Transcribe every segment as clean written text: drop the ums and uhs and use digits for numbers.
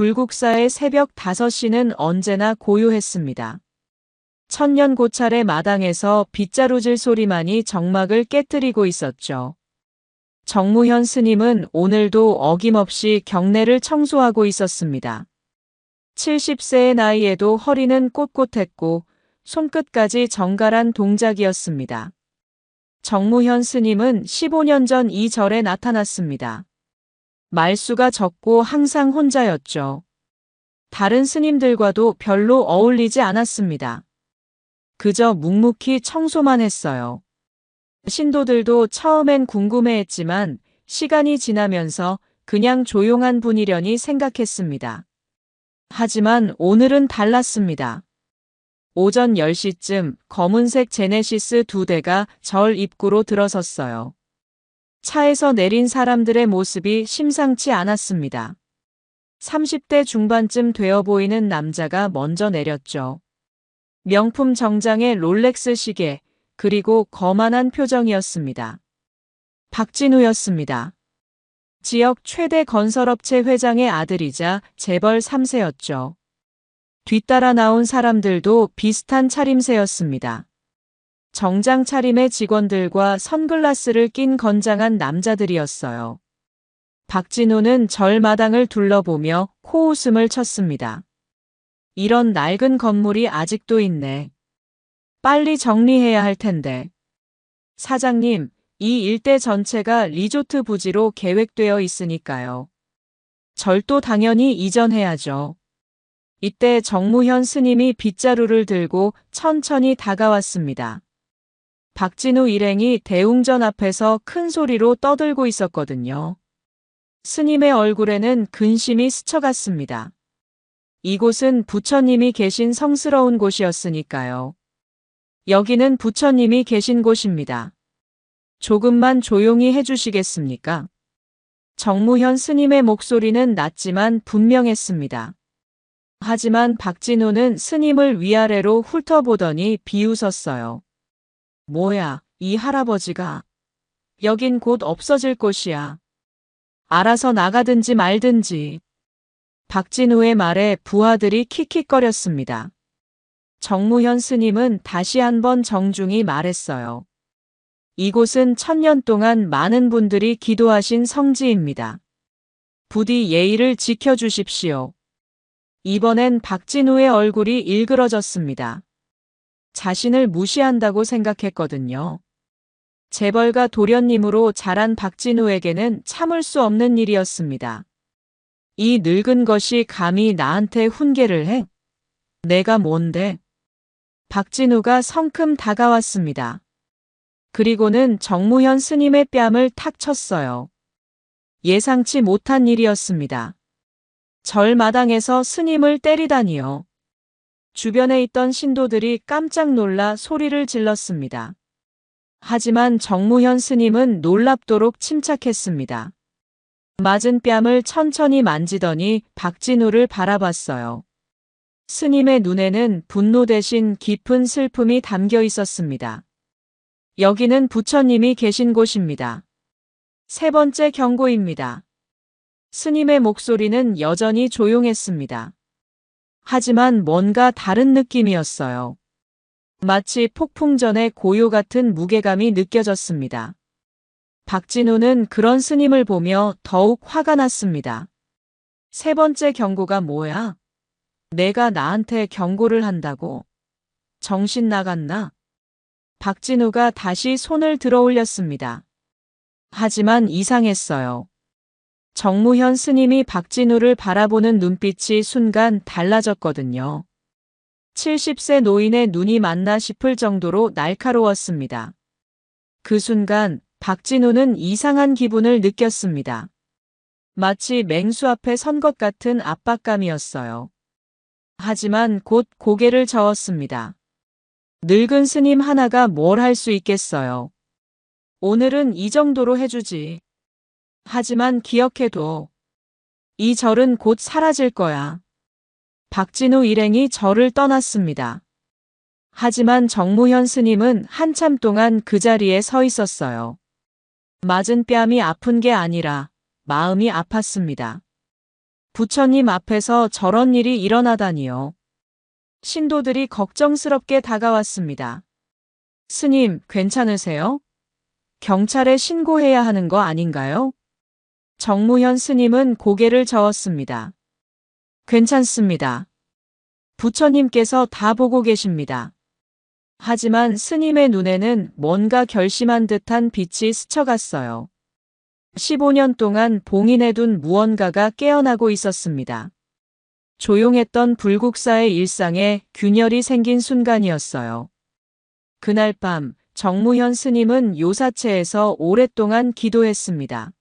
불국사의 새벽 5시는 언제나 고요했습니다. 천년 고찰의 마당에서 빗자루질 소리만이 정막을 깨뜨리고 있었죠. 정무현 스님은 오늘도 어김없이 경내를 청소하고 있었습니다. 70세의 나이에도 허리는 꼿꼿했고 손끝까지 정갈한 동작이었습니다. 정무현 스님은 15년 전 이 절에 나타났습니다. 말수가 적고 항상 혼자였죠. 다른 스님들과도 별로 어울리지 않았습니다. 그저 묵묵히 청소만 했어요. 신도들도 처음엔 궁금해했지만 시간이 지나면서 그냥 조용한 분이려니 생각했습니다. 하지만 오늘은 달랐습니다. 오전 10시쯤 검은색 제네시스 2대가 절 입구로 들어섰어요. 차에서 내린 사람들의 모습이 심상치 않았습니다. 30대 중반쯤 되어 보이는 남자가 먼저 내렸죠. 명품 정장에 롤렉스 시계, 그리고 거만한 표정이었습니다. 박진우였습니다. 지역 최대 건설업체 회장의 아들이자 재벌 3세였죠. 뒤따라 나온 사람들도 비슷한 차림새였습니다. 정장 차림의 직원들과 선글라스를 낀 건장한 남자들이었어요. 박진우는 절마당을 둘러보며 코웃음을 쳤습니다. 이런 낡은 건물이 아직도 있네. 빨리 정리해야 할 텐데. 사장님, 이 일대 전체가 리조트 부지로 계획되어 있으니까요. 절도 당연히 이전해야죠. 이때 정무현 스님이 빗자루를 들고 천천히 다가왔습니다. 박진우 일행이 대웅전 앞에서 큰 소리로 떠들고 있었거든요. 스님의 얼굴에는 근심이 스쳐갔습니다. 이곳은 부처님이 계신 성스러운 곳이었으니까요. 여기는 부처님이 계신 곳입니다. 조금만 조용히 해주시겠습니까? 정무현 스님의 목소리는 낮지만 분명했습니다. 하지만 박진우는 스님을 위아래로 훑어보더니 비웃었어요. 뭐야, 이 할아버지가. 여긴 곧 없어질 곳이야. 알아서 나가든지 말든지. 박진우의 말에 부하들이 킥킥거렸습니다. 정무현 스님은 다시 한번 정중히 말했어요. 이곳은 1000년 동안 많은 분들이 기도하신 성지입니다. 부디 예의를 지켜주십시오. 이번엔 박진우의 얼굴이 일그러졌습니다. 자신을 무시한다고 생각했거든요. 재벌가 도련님으로 자란 박진우에게는 참을 수 없는 일이었습니다. 이 늙은 것이 감히 나한테 훈계를 해? 내가 뭔데? 박진우가 성큼 다가왔습니다. 그리고는 정무현 스님의 뺨을 탁 쳤어요. 예상치 못한 일이었습니다. 절마당에서 스님을 때리다니요. 주변에 있던 신도들이 깜짝 놀라 소리를 질렀습니다. 하지만 정무현 스님은 놀랍도록 침착했습니다. 맞은 뺨을 천천히 만지더니 박진우를 바라봤어요. 스님의 눈에는 분노 대신 깊은 슬픔이 담겨 있었습니다. 여기는 부처님이 계신 곳입니다. 세 번째 경고입니다. 스님의 목소리는 여전히 조용했습니다. 하지만 뭔가 다른 느낌이었어요. 마치 폭풍 전의 고요 같은 무게감이 느껴졌습니다. 박진우는 그런 스님을 보며 더욱 화가 났습니다. 세 번째 경고가 뭐야? 내가 나한테 경고를 한다고? 정신 나갔나? 박진우가 다시 손을 들어 올렸습니다. 하지만 이상했어요. 정무현 스님이 박진우를 바라보는 눈빛이 순간 달라졌거든요. 70세 노인의 눈이 맞나 싶을 정도로 날카로웠습니다. 그 순간 박진우는 이상한 기분을 느꼈습니다. 마치 맹수 앞에 선 것 같은 압박감이었어요. 하지만 곧 고개를 저었습니다. 늙은 스님 하나가 뭘 할 수 있겠어요. 오늘은 이 정도로 해주지. 하지만 기억해둬. 이 절은 곧 사라질 거야. 박진우 일행이 절을 떠났습니다. 하지만 정무현 스님은 한참 동안 그 자리에 서 있었어요. 맞은 뺨이 아픈 게 아니라 마음이 아팠습니다. 부처님 앞에서 저런 일이 일어나다니요. 신도들이 걱정스럽게 다가왔습니다. 스님, 괜찮으세요? 경찰에 신고해야 하는 거 아닌가요? 정무현 스님은 고개를 저었습니다. 괜찮습니다. 부처님께서 다 보고 계십니다. 하지만 스님의 눈에는 뭔가 결심한 듯한 빛이 스쳐갔어요. 15년 동안 봉인해둔 무언가가 깨어나고 있었습니다. 조용했던 불국사의 일상에 균열이 생긴 순간이었어요. 그날 밤 정무현 스님은 요사체에서 오랫동안 기도했습니다.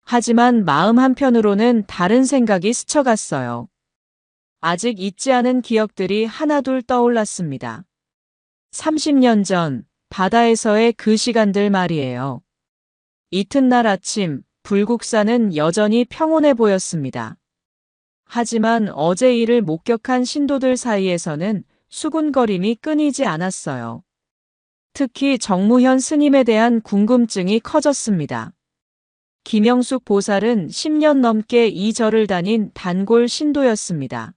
하지만 마음 한편으로는 다른 생각이 스쳐갔어요. 아직 잊지 않은 기억들이 하나둘 떠올랐습니다. 30년 전 바다에서의 그 시간들 말이에요. 이튿날 아침 불국사는 여전히 평온해 보였습니다. 하지만 어제 일을 목격한 신도들 사이에서는 수군거림이 끊이지 않았어요. 특히 정무현 스님에 대한 궁금증이 커졌습니다. 김영숙 보살은 10년 넘게 이 절을 다닌 단골 신도였습니다.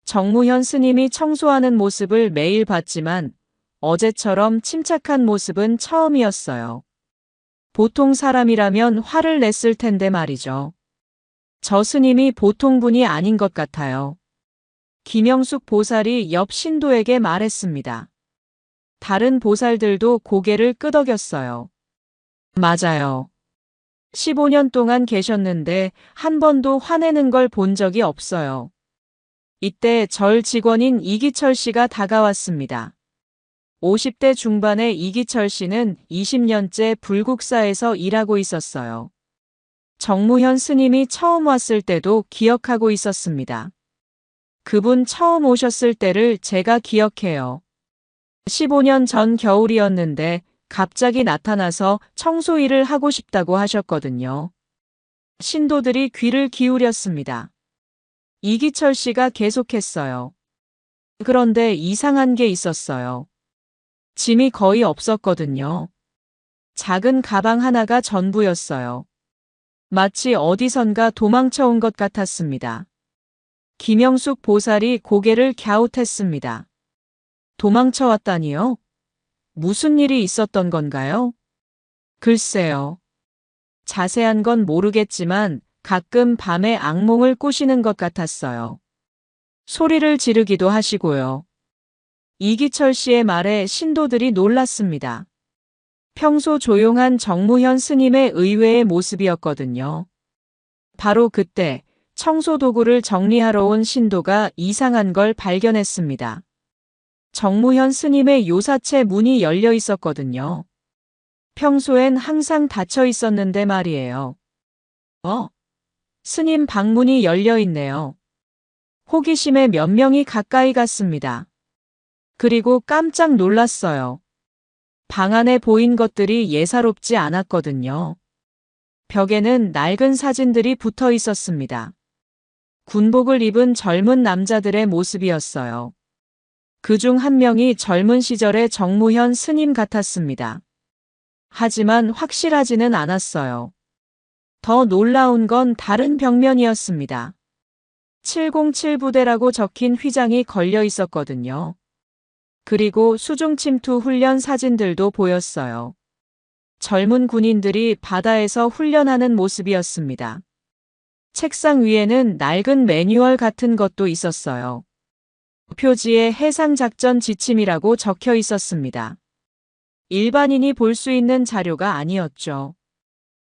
정무현 스님이 청소하는 모습을 매일 봤지만 어제처럼 침착한 모습은 처음이었어요. 보통 사람이라면 화를 냈을 텐데 말이죠. 저 스님이 보통 분이 아닌 것 같아요. 김영숙 보살이 옆 신도에게 말했습니다. 다른 보살들도 고개를 끄덕였어요. 맞아요. 15년 동안 계셨는데 한 번도 화내는 걸 본 적이 없어요. 이때 절 직원인 이기철 씨가 다가왔습니다. 50대 중반의 이기철 씨는 20년째 불국사에서 일하고 있었어요. 정무현 스님이 처음 왔을 때도 기억하고 있었습니다. 그분 처음 오셨을 때를 제가 기억해요. 15년 전 겨울이었는데 갑자기 나타나서 청소 일을 하고 싶다고 하셨거든요. 신도들이 귀를 기울였습니다. 이기철 씨가 계속했어요. 그런데 이상한 게 있었어요. 짐이 거의 없었거든요. 작은 가방 하나가 전부였어요. 마치 어디선가 도망쳐 온 것 같았습니다. 김영숙 보살이 고개를 갸웃했습니다. 도망쳐 왔다니요? 무슨 일이 있었던 건가요? 글쎄요. 자세한 건 모르겠지만 가끔 밤에 악몽을 꾸시는 것 같았어요. 소리를 지르기도 하시고요. 이기철 씨의 말에 신도들이 놀랐습니다. 평소 조용한 정무현 스님의 의외의 모습이었거든요. 바로 그때 청소 도구를 정리하러 온 신도가 이상한 걸 발견했습니다. 정무현 스님의 요사체 문이 열려 있었거든요. 평소엔 항상 닫혀 있었는데 말이에요. 스님 방문이 열려 있네요. 호기심에 몇 명이 가까이 갔습니다. 그리고 깜짝 놀랐어요. 방 안에 보인 것들이 예사롭지 않았거든요. 벽에는 낡은 사진들이 붙어 있었습니다. 군복을 입은 젊은 남자들의 모습이었어요. 그중 한 명이 젊은 시절의 정무현 스님 같았습니다. 하지만 확실하지는 않았어요. 더 놀라운 건 다른 벽면이었습니다. 707부대라고 적힌 휘장이 걸려 있었거든요. 그리고 수중침투 훈련 사진들도 보였어요. 젊은 군인들이 바다에서 훈련하는 모습이었습니다. 책상 위에는 낡은 매뉴얼 같은 것도 있었어요. 표지에 해상작전 지침이라고 적혀 있었습니다. 일반인이 볼 수 있는 자료가 아니었죠.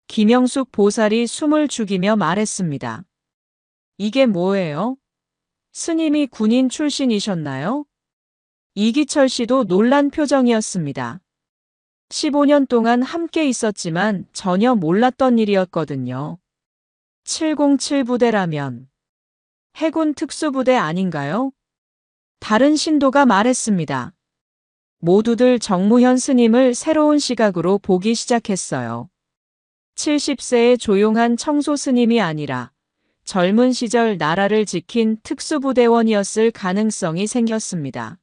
김영숙 보살이 숨을 죽이며 말했습니다. 이게 뭐예요? 스님이 군인 출신이셨나요? 이기철 씨도 놀란 표정이었습니다. 15년 동안 함께 있었지만 전혀 몰랐던 일이었거든요. 707부대라면 해군 특수부대 아닌가요? 다른 신도가 말했습니다. 모두들 정무현 스님을 새로운 시각으로 보기 시작했어요. 70세의 조용한 청소 스님이 아니라 젊은 시절 나라를 지킨 특수부대원이었을 가능성이 생겼습니다.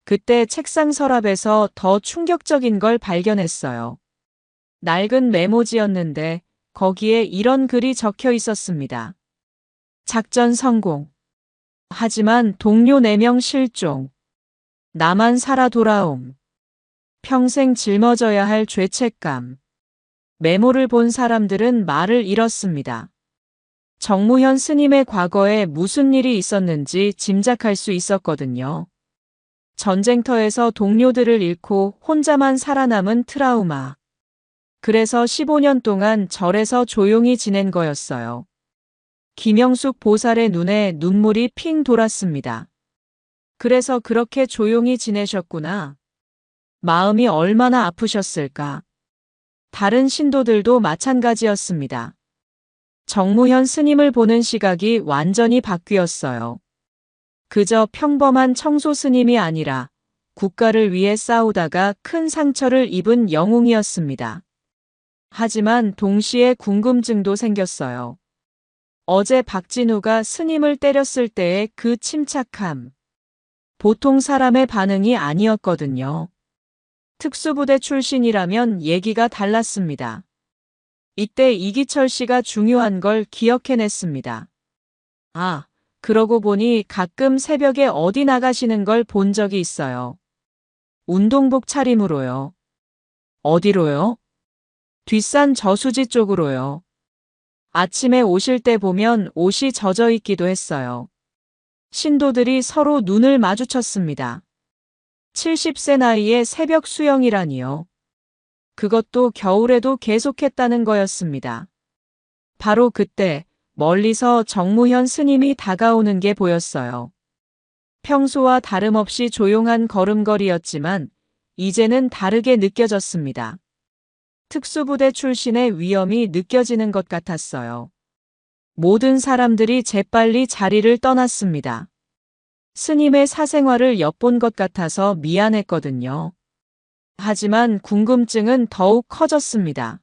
그때 책상 서랍에서 더 충격적인 걸 발견했어요. 낡은 메모지였는데 거기에 이런 글이 적혀 있었습니다. 작전 성공. 하지만 동료 4명 실종. 나만 살아 돌아옴. 평생 짊어져야 할 죄책감. 메모를 본 사람들은 말을 잃었습니다. 정무현 스님의 과거에 무슨 일이 있었는지 짐작할 수 있었거든요. 전쟁터에서 동료들을 잃고 혼자만 살아남은 트라우마. 그래서 15년 동안 절에서 조용히 지낸 거였어요. 김영숙 보살의 눈에 눈물이 핑 돌았습니다. 그래서 그렇게 조용히 지내셨구나. 마음이 얼마나 아프셨을까. 다른 신도들도 마찬가지였습니다. 정무현 스님을 보는 시각이 완전히 바뀌었어요. 그저 평범한 청소 스님이 아니라 국가를 위해 싸우다가 큰 상처를 입은 영웅이었습니다. 하지만 동시에 궁금증도 생겼어요. 어제 박진우가 스님을 때렸을 때의 그 침착함. 보통 사람의 반응이 아니었거든요. 특수부대 출신이라면 얘기가 달랐습니다. 이때 이기철 씨가 중요한 걸 기억해냈습니다. 아, 그러고 보니 가끔 새벽에 어디 나가시는 걸 본 적이 있어요. 운동복 차림으로요. 어디로요? 뒷산 저수지 쪽으로요. 아침에 오실 때 보면 옷이 젖어 있기도 했어요. 신도들이 서로 눈을 마주쳤습니다. 70세 나이에 새벽 수영이라니요. 그것도 겨울에도 계속했다는 거였습니다. 바로 그때 멀리서 정무현 스님이 다가오는 게 보였어요. 평소와 다름없이 조용한 걸음걸이였지만 이제는 다르게 느껴졌습니다. 특수부대 출신의 위험이 느껴지는 것 같았어요. 모든 사람들이 재빨리 자리를 떠났습니다. 스님의 사생활을 엿본 것 같아서 미안했거든요. 하지만 궁금증은 더욱 커졌습니다.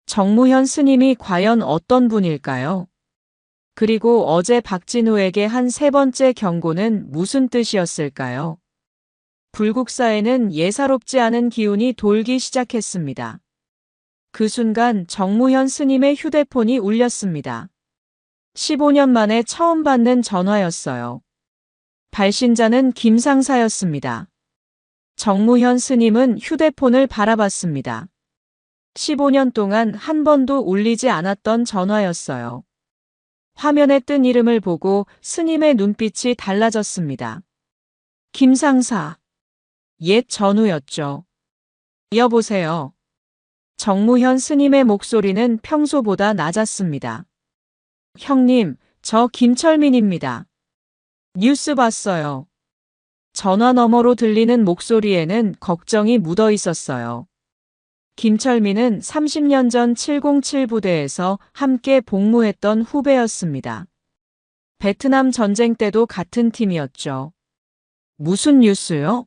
정무현 스님이 과연 어떤 분일까요? 그리고 어제 박진우에게 한 3번째 경고는 무슨 뜻이었을까요? 불국사에는 예사롭지 않은 기운이 돌기 시작했습니다. 그 순간 정무현 스님의 휴대폰이 울렸습니다. 15년 만에 처음 받는 전화였어요. 발신자는 김상사였습니다. 정무현 스님은 휴대폰을 바라봤습니다. 15년 동안 한 번도 울리지 않았던 전화였어요. 화면에 뜬 이름을 보고 스님의 눈빛이 달라졌습니다. 김상사. 옛 전우였죠. 여보세요. 정무현 스님의 목소리는 평소보다 낮았습니다. 형님, 저 김철민입니다. 뉴스 봤어요. 전화 너머로 들리는 목소리에는 걱정이 묻어 있었어요. 김철민은 30년 전 707 부대에서 함께 복무했던 후배였습니다. 베트남 전쟁 때도 같은 팀이었죠. 무슨 뉴스요?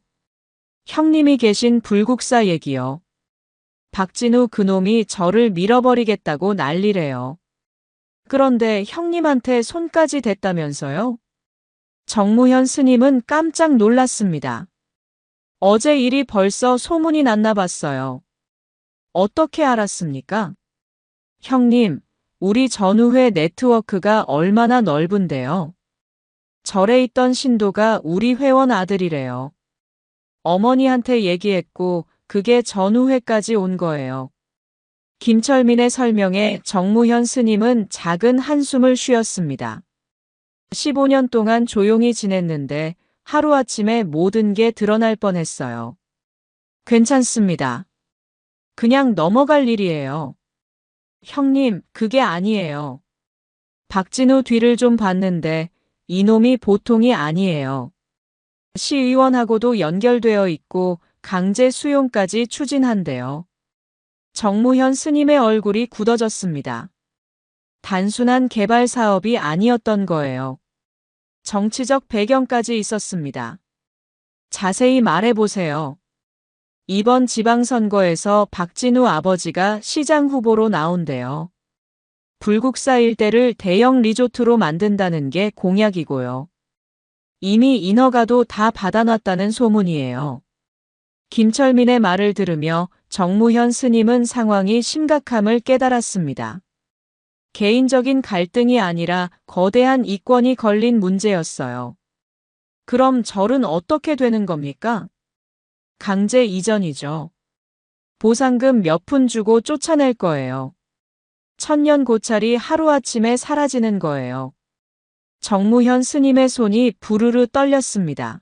형님이 계신 불국사 얘기요. 박진우 그놈이 저를 밀어버리겠다고 난리래요. 그런데 형님한테 손까지 댔다면서요? 정무현 스님은 깜짝 놀랐습니다. 어제 일이 벌써 소문이 났나 봤어요. 어떻게 알았습니까? 형님, 우리 전우회 네트워크가 얼마나 넓은데요. 절에 있던 신도가 우리 회원 아들이래요. 어머니한테 얘기했고 그게 전우회까지 온 거예요. 김철민의 설명에 정무현 스님은 작은 한숨을 쉬었습니다. 15년 동안 조용히 지냈는데 하루아침에 모든 게 드러날 뻔했어요. 괜찮습니다. 그냥 넘어갈 일이에요. 형님, 그게 아니에요. 박진우 뒤를 좀 봤는데 이놈이 보통이 아니에요. 시의원하고도 연결되어 있고 강제 수용까지 추진한대요. 정무현 스님의 얼굴이 굳어졌습니다. 단순한 개발 사업이 아니었던 거예요. 정치적 배경까지 있었습니다. 자세히 말해보세요. 이번 지방선거에서 박진우 아버지가 시장 후보로 나온대요. 불국사 일대를 대형 리조트로 만든다는 게 공약이고요. 이미 인허가도 다 받아놨다는 소문이에요. 김철민의 말을 들으며 정무현 스님은 상황이 심각함을 깨달았습니다. 개인적인 갈등이 아니라 거대한 이권이 걸린 문제였어요. 그럼 절은 어떻게 되는 겁니까? 강제 이전이죠. 보상금 몇 푼 주고 쫓아낼 거예요. 천년 고찰이 하루아침에 사라지는 거예요. 정무현 스님의 손이 부르르 떨렸습니다.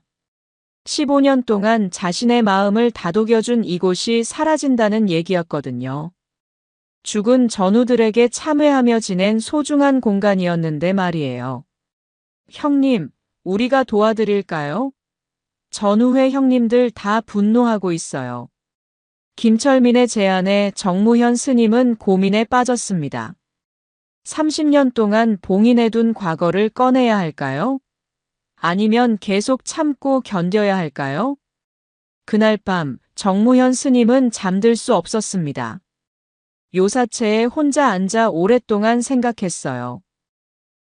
15년 동안 자신의 마음을 다독여준 이곳이 사라진다는 얘기였거든요. 죽은 전우들에게 참회하며 지낸 소중한 공간이었는데 말이에요. 형님, 우리가 도와드릴까요? 전우회 형님들 다 분노하고 있어요. 김철민의 제안에 정무현 스님은 고민에 빠졌습니다. 30년 동안 봉인해둔 과거를 꺼내야 할까요? 아니면 계속 참고 견뎌야 할까요? 그날 밤 정무현 스님은 잠들 수 없었습니다. 요사체에 혼자 앉아 오랫동안 생각했어요.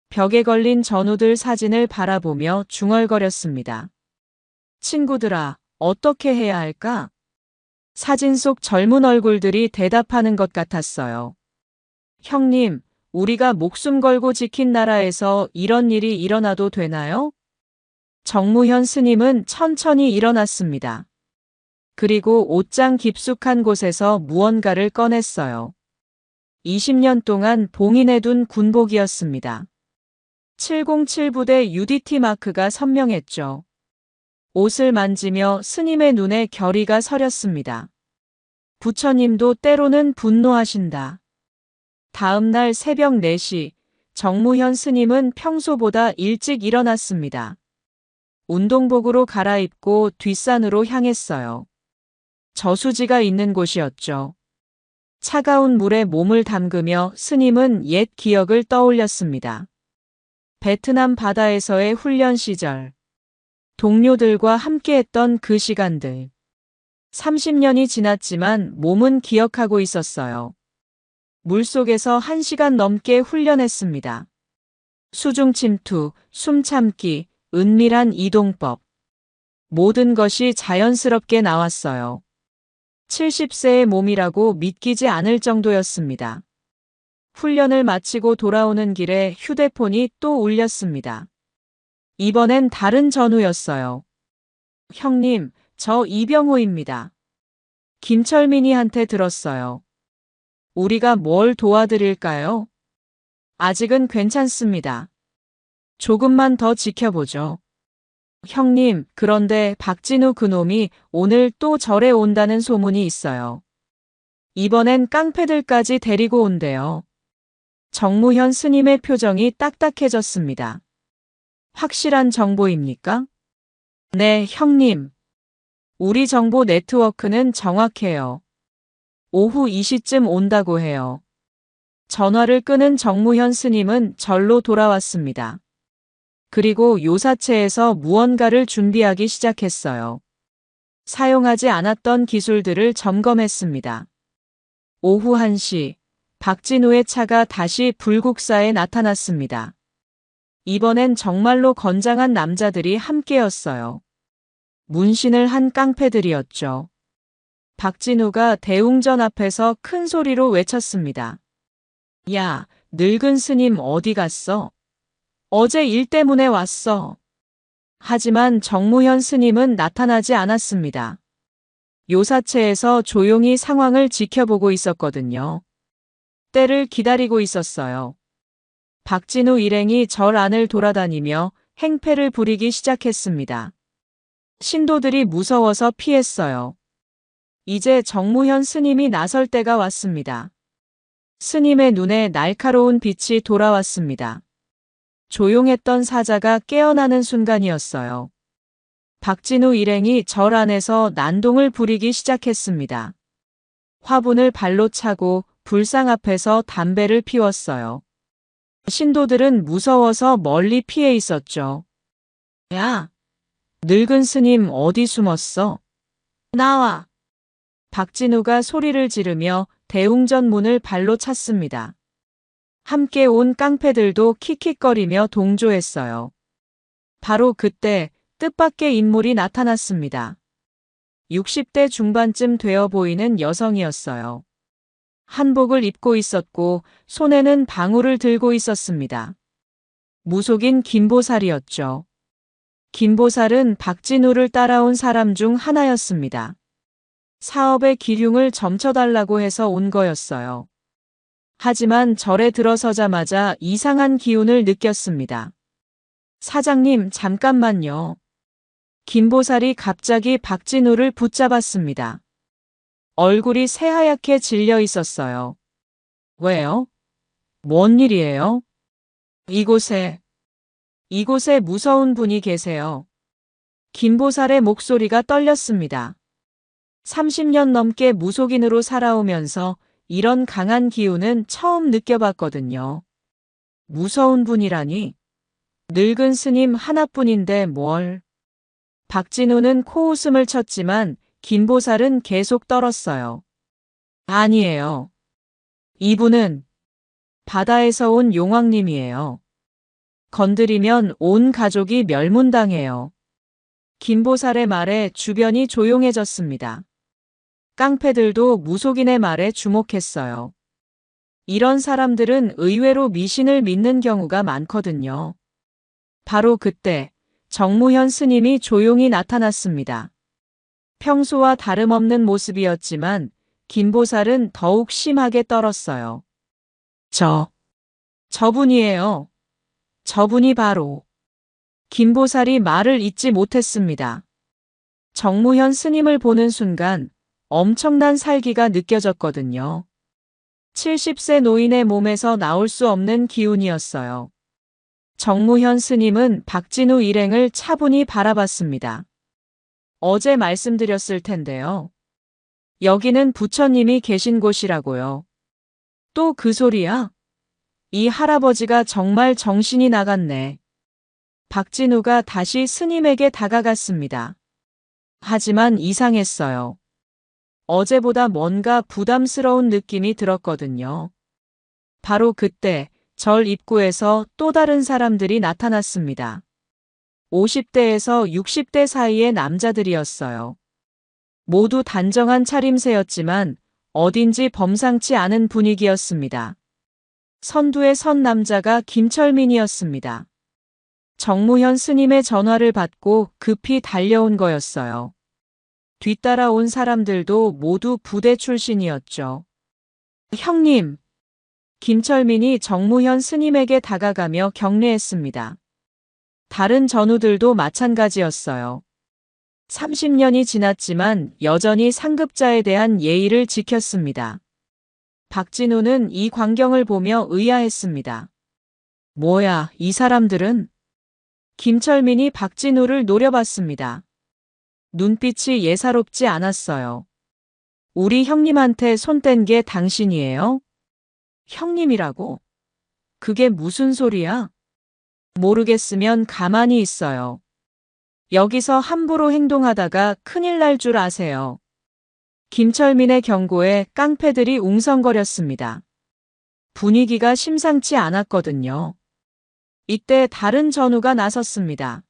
벽에 걸린 전우들 사진을 바라보며 중얼거렸습니다. 친구들아, 어떻게 해야 할까? 사진 속 젊은 얼굴들이 대답하는 것 같았어요. 형님, 우리가 목숨 걸고 지킨 나라에서 이런 일이 일어나도 되나요? 정무현 스님은 천천히 일어났습니다. 그리고 옷장 깊숙한 곳에서 무언가를 꺼냈어요. 20년 동안 봉인해둔 군복이었습니다. 707부대 UDT 마크가 선명했죠. 옷을 만지며 스님의 눈에 결의가 서렸습니다. 부처님도 때로는 분노하신다. 다음 날 새벽 4시, 정무현 스님은 평소보다 일찍 일어났습니다. 운동복으로 갈아입고 뒷산으로 향했어요. 저수지가 있는 곳이었죠. 차가운 물에 몸을 담그며 스님은 옛 기억을 떠올렸습니다. 베트남 바다에서의 훈련 시절, 동료들과 함께했던 그 시간들. 30년이 지났지만 몸은 기억하고 있었어요. 물속에서 1시간 넘게 훈련했습니다. 수중 침투, 숨 참기, 은밀한 이동법. 모든 것이 자연스럽게 나왔어요. 70세의 몸이라고 믿기지 않을 정도였습니다. 훈련을 마치고 돌아오는 길에 휴대폰이 또 울렸습니다. 이번엔 다른 전우였어요. 형님, 저 이병호입니다. 김철민이한테 들었어요. 우리가 뭘 도와드릴까요? 아직은 괜찮습니다. 조금만 더 지켜보죠. 형님, 그런데 박진우 그놈이 오늘 또 절에 온다는 소문이 있어요. 이번엔 깡패들까지 데리고 온대요. 정무현 스님의 표정이 딱딱해졌습니다. 확실한 정보입니까? 네, 형님. 우리 정보 네트워크는 정확해요. 오후 2시쯤 온다고 해요. 전화를 끄는 정무현 스님은 절로 돌아왔습니다. 그리고 요사체에서 무언가를 준비하기 시작했어요. 사용하지 않았던 기술들을 점검했습니다. 오후 1시, 박진우의 차가 다시 불국사에 나타났습니다. 이번엔 정말로 건장한 남자들이 함께였어요. 문신을 한 깡패들이었죠. 박진우가 대웅전 앞에서 큰 소리로 외쳤습니다. 야, 늙은 스님 어디 갔어? 어제 일 때문에 왔어. 하지만 정무현 스님은 나타나지 않았습니다. 요사체에서 조용히 상황을 지켜보고 있었거든요. 때를 기다리고 있었어요. 박진우 일행이 절 안을 돌아다니며 행패를 부리기 시작했습니다. 신도들이 무서워서 피했어요. 이제 정무현 스님이 나설 때가 왔습니다. 스님의 눈에 날카로운 빛이 돌아왔습니다. 조용했던 사자가 깨어나는 순간이었어요. 박진우 일행이 절 안에서 난동을 부리기 시작했습니다. 화분을 발로 차고 불상 앞에서 담배를 피웠어요. 신도들은 무서워서 멀리 피해 있었죠. 야! 늙은 스님 어디 숨었어? 나와! 박진우가 소리를 지르며 대웅전 문을 발로 찼습니다. 함께 온 깡패들도 킥킥거리며 동조했어요. 바로 그때 뜻밖의 인물이 나타났습니다. 60대 중반쯤 되어 보이는 여성이었어요. 한복을 입고 있었고 손에는 방울을 들고 있었습니다. 무속인 김보살이었죠. 김보살은 박진우를 따라온 사람 중 하나였습니다. 사업의 기흉을 점쳐달라고 해서 온 거였어요. 하지만 절에 들어서자마자 이상한 기운을 느꼈습니다. 사장님, 잠깐만요. 김보살이 갑자기 박진우를 붙잡았습니다. 얼굴이 새하얗게 질려 있었어요. 왜요? 뭔 일이에요? 이곳에 무서운 분이 계세요. 김보살의 목소리가 떨렸습니다. 30년 넘게 무속인으로 살아오면서 이런 강한 기운은 처음 느껴봤거든요. 무서운 분이라니? 늙은 스님 하나뿐인데 뭘. 박진우는 코웃음을 쳤지만 김보살은 계속 떨었어요. 아니에요. 이분은 바다에서 온 용왕님이에요. 건드리면 온 가족이 멸문당해요. 김보살의 말에 주변이 조용해졌습니다. 깡패들도 무속인의 말에 주목했어요. 이런 사람들은 의외로 미신을 믿는 경우가 많거든요. 바로 그때 정무현 스님이 조용히 나타났습니다. 평소와 다름없는 모습이었지만 김보살은 더욱 심하게 떨었어요. 저분이에요. 저분이 바로. 김보살이 말을 잇지 못했습니다. 정무현 스님을 보는 순간 엄청난 살기가 느껴졌거든요. 70세 노인의 몸에서 나올 수 없는 기운이었어요. 정무현 스님은 박진우 일행을 차분히 바라봤습니다. 어제 말씀드렸을 텐데요. 여기는 부처님이 계신 곳이라고요. 또 그 소리야? 이 할아버지가 정말 정신이 나갔네. 박진우가 다시 스님에게 다가갔습니다. 하지만 이상했어요. 어제보다 뭔가 부담스러운 느낌이 들었거든요. 바로 그때 절 입구에서 또 다른 사람들이 나타났습니다. 50대에서 60대 사이의 남자들이었어요. 모두 단정한 차림새였지만 어딘지 범상치 않은 분위기였습니다. 선두에 선 남자가 김철민이었습니다. 정무현 스님의 전화를 받고 급히 달려온 거였어요. 뒤따라온 사람들도 모두 부대 출신이었죠. 형님! 김철민이 정무현 스님에게 다가가며 격려했습니다. 다른 전우들도 마찬가지였어요. 30년이 지났지만 여전히 상급자에 대한 예의를 지켰습니다. 박진우는 이 광경을 보며 의아했습니다. 뭐야, 이 사람들은? 김철민이 박진우를 노려봤습니다. 눈빛이 예사롭지 않았어요. 우리 형님한테 손 뗀 게 당신이에요? 형님이라고? 그게 무슨 소리야? 모르겠으면 가만히 있어요. 여기서 함부로 행동하다가 큰일 날 줄 아세요. 김철민의 경고에 깡패들이 웅성거렸습니다. 분위기가 심상치 않았거든요. 이때 다른 전우가 나섰습니다.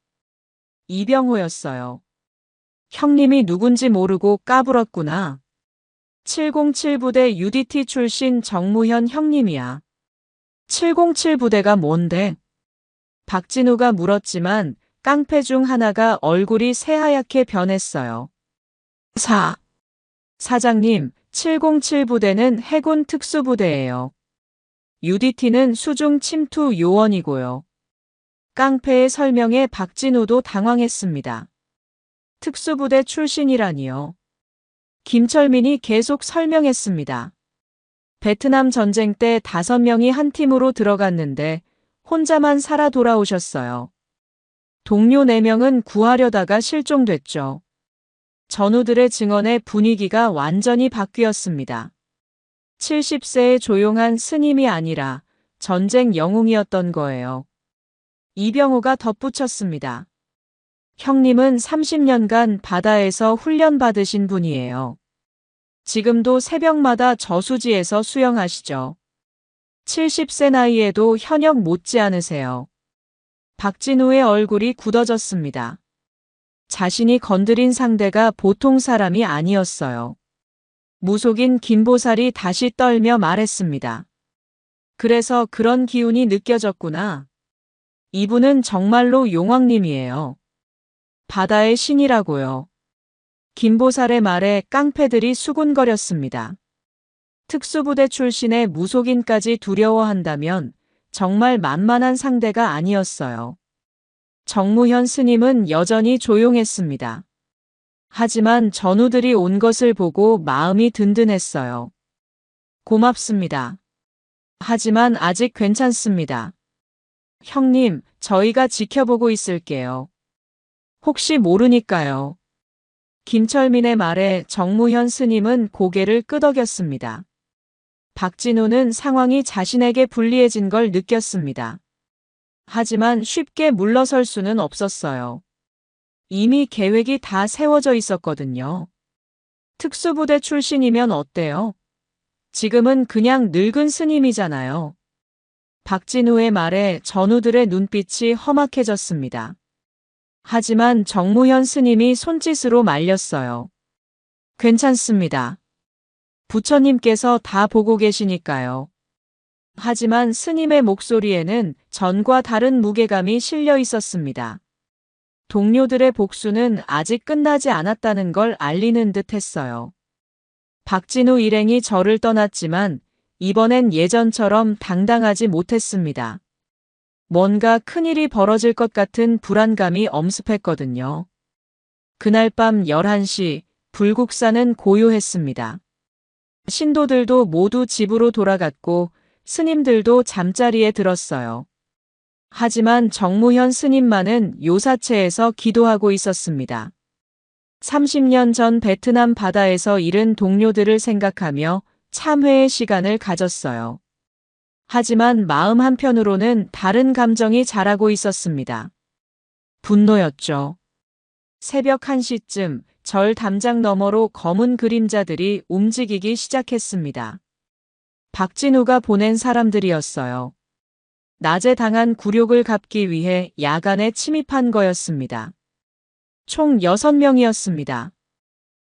이병호였어요. 형님이 누군지 모르고 까불었구나. 707 부대 UDT 출신 정무현 형님이야. 707 부대가 뭔데? 박진우가 물었지만 깡패 중 하나가 얼굴이 새하얗게 변했어요. 사장님, 707 부대는 해군 특수부대예요. UDT는 수중 침투 요원이고요. 깡패의 설명에 박진우도 당황했습니다. 특수부대 출신이라니요. 김철민이 계속 설명했습니다. 베트남 전쟁 때 5명이 한 팀으로 들어갔는데 혼자만 살아 돌아오셨어요. 동료 4명은 구하려다가 실종됐죠. 전우들의 증언에 분위기가 완전히 바뀌었습니다. 70세의 조용한 스님이 아니라 전쟁 영웅이었던 거예요. 이병호가 덧붙였습니다. 형님은 30년간 바다에서 훈련받으신 분이에요. 지금도 새벽마다 저수지에서 수영하시죠. 70세 나이에도 현역 못지 않으세요. 박진우의 얼굴이 굳어졌습니다. 자신이 건드린 상대가 보통 사람이 아니었어요. 무속인 김보살이 다시 떨며 말했습니다. 그래서 그런 기운이 느껴졌구나. 이분은 정말로 용왕님이에요. 바다의 신이라고요. 김보살의 말에 깡패들이 수군거렸습니다. 특수부대 출신의 무속인까지 두려워한다면 정말 만만한 상대가 아니었어요. 정무현 스님은 여전히 조용했습니다. 하지만 전우들이 온 것을 보고 마음이 든든했어요. 고맙습니다. 하지만 아직 괜찮습니다. 형님, 저희가 지켜보고 있을게요. 혹시 모르니까요. 김철민의 말에 정무현 스님은 고개를 끄덕였습니다. 박진우는 상황이 자신에게 불리해진 걸 느꼈습니다. 하지만 쉽게 물러설 수는 없었어요. 이미 계획이 다 세워져 있었거든요. 특수부대 출신이면 어때요? 지금은 그냥 늙은 스님이잖아요. 박진우의 말에 전우들의 눈빛이 험악해졌습니다. 하지만 정무현 스님이 손짓으로 말렸어요. 괜찮습니다. 부처님께서 다 보고 계시니까요. 하지만 스님의 목소리에는 전과 다른 무게감이 실려 있었습니다. 동료들의 복수는 아직 끝나지 않았다는 걸 알리는 듯 했어요. 박진우 일행이 저를 떠났지만 이번엔 예전처럼 당당하지 못했습니다. 뭔가 큰일이 벌어질 것 같은 불안감이 엄습했거든요. 그날 밤 11시 불국사는 고요했습니다. 신도들도 모두 집으로 돌아갔고 스님들도 잠자리에 들었어요. 하지만 정무현 스님만은 요사체에서 기도하고 있었습니다. 30년 전 베트남 바다에서 잃은 동료들을 생각하며 참회의 시간을 가졌어요. 하지만 마음 한편으로는 다른 감정이 자라고 있었습니다. 분노였죠. 새벽 1시쯤 절 담장 너머로 검은 그림자들이 움직이기 시작했습니다. 박진우가 보낸 사람들이었어요. 낮에 당한 굴욕을 갚기 위해 야간에 침입한 거였습니다. 총 6명이었습니다.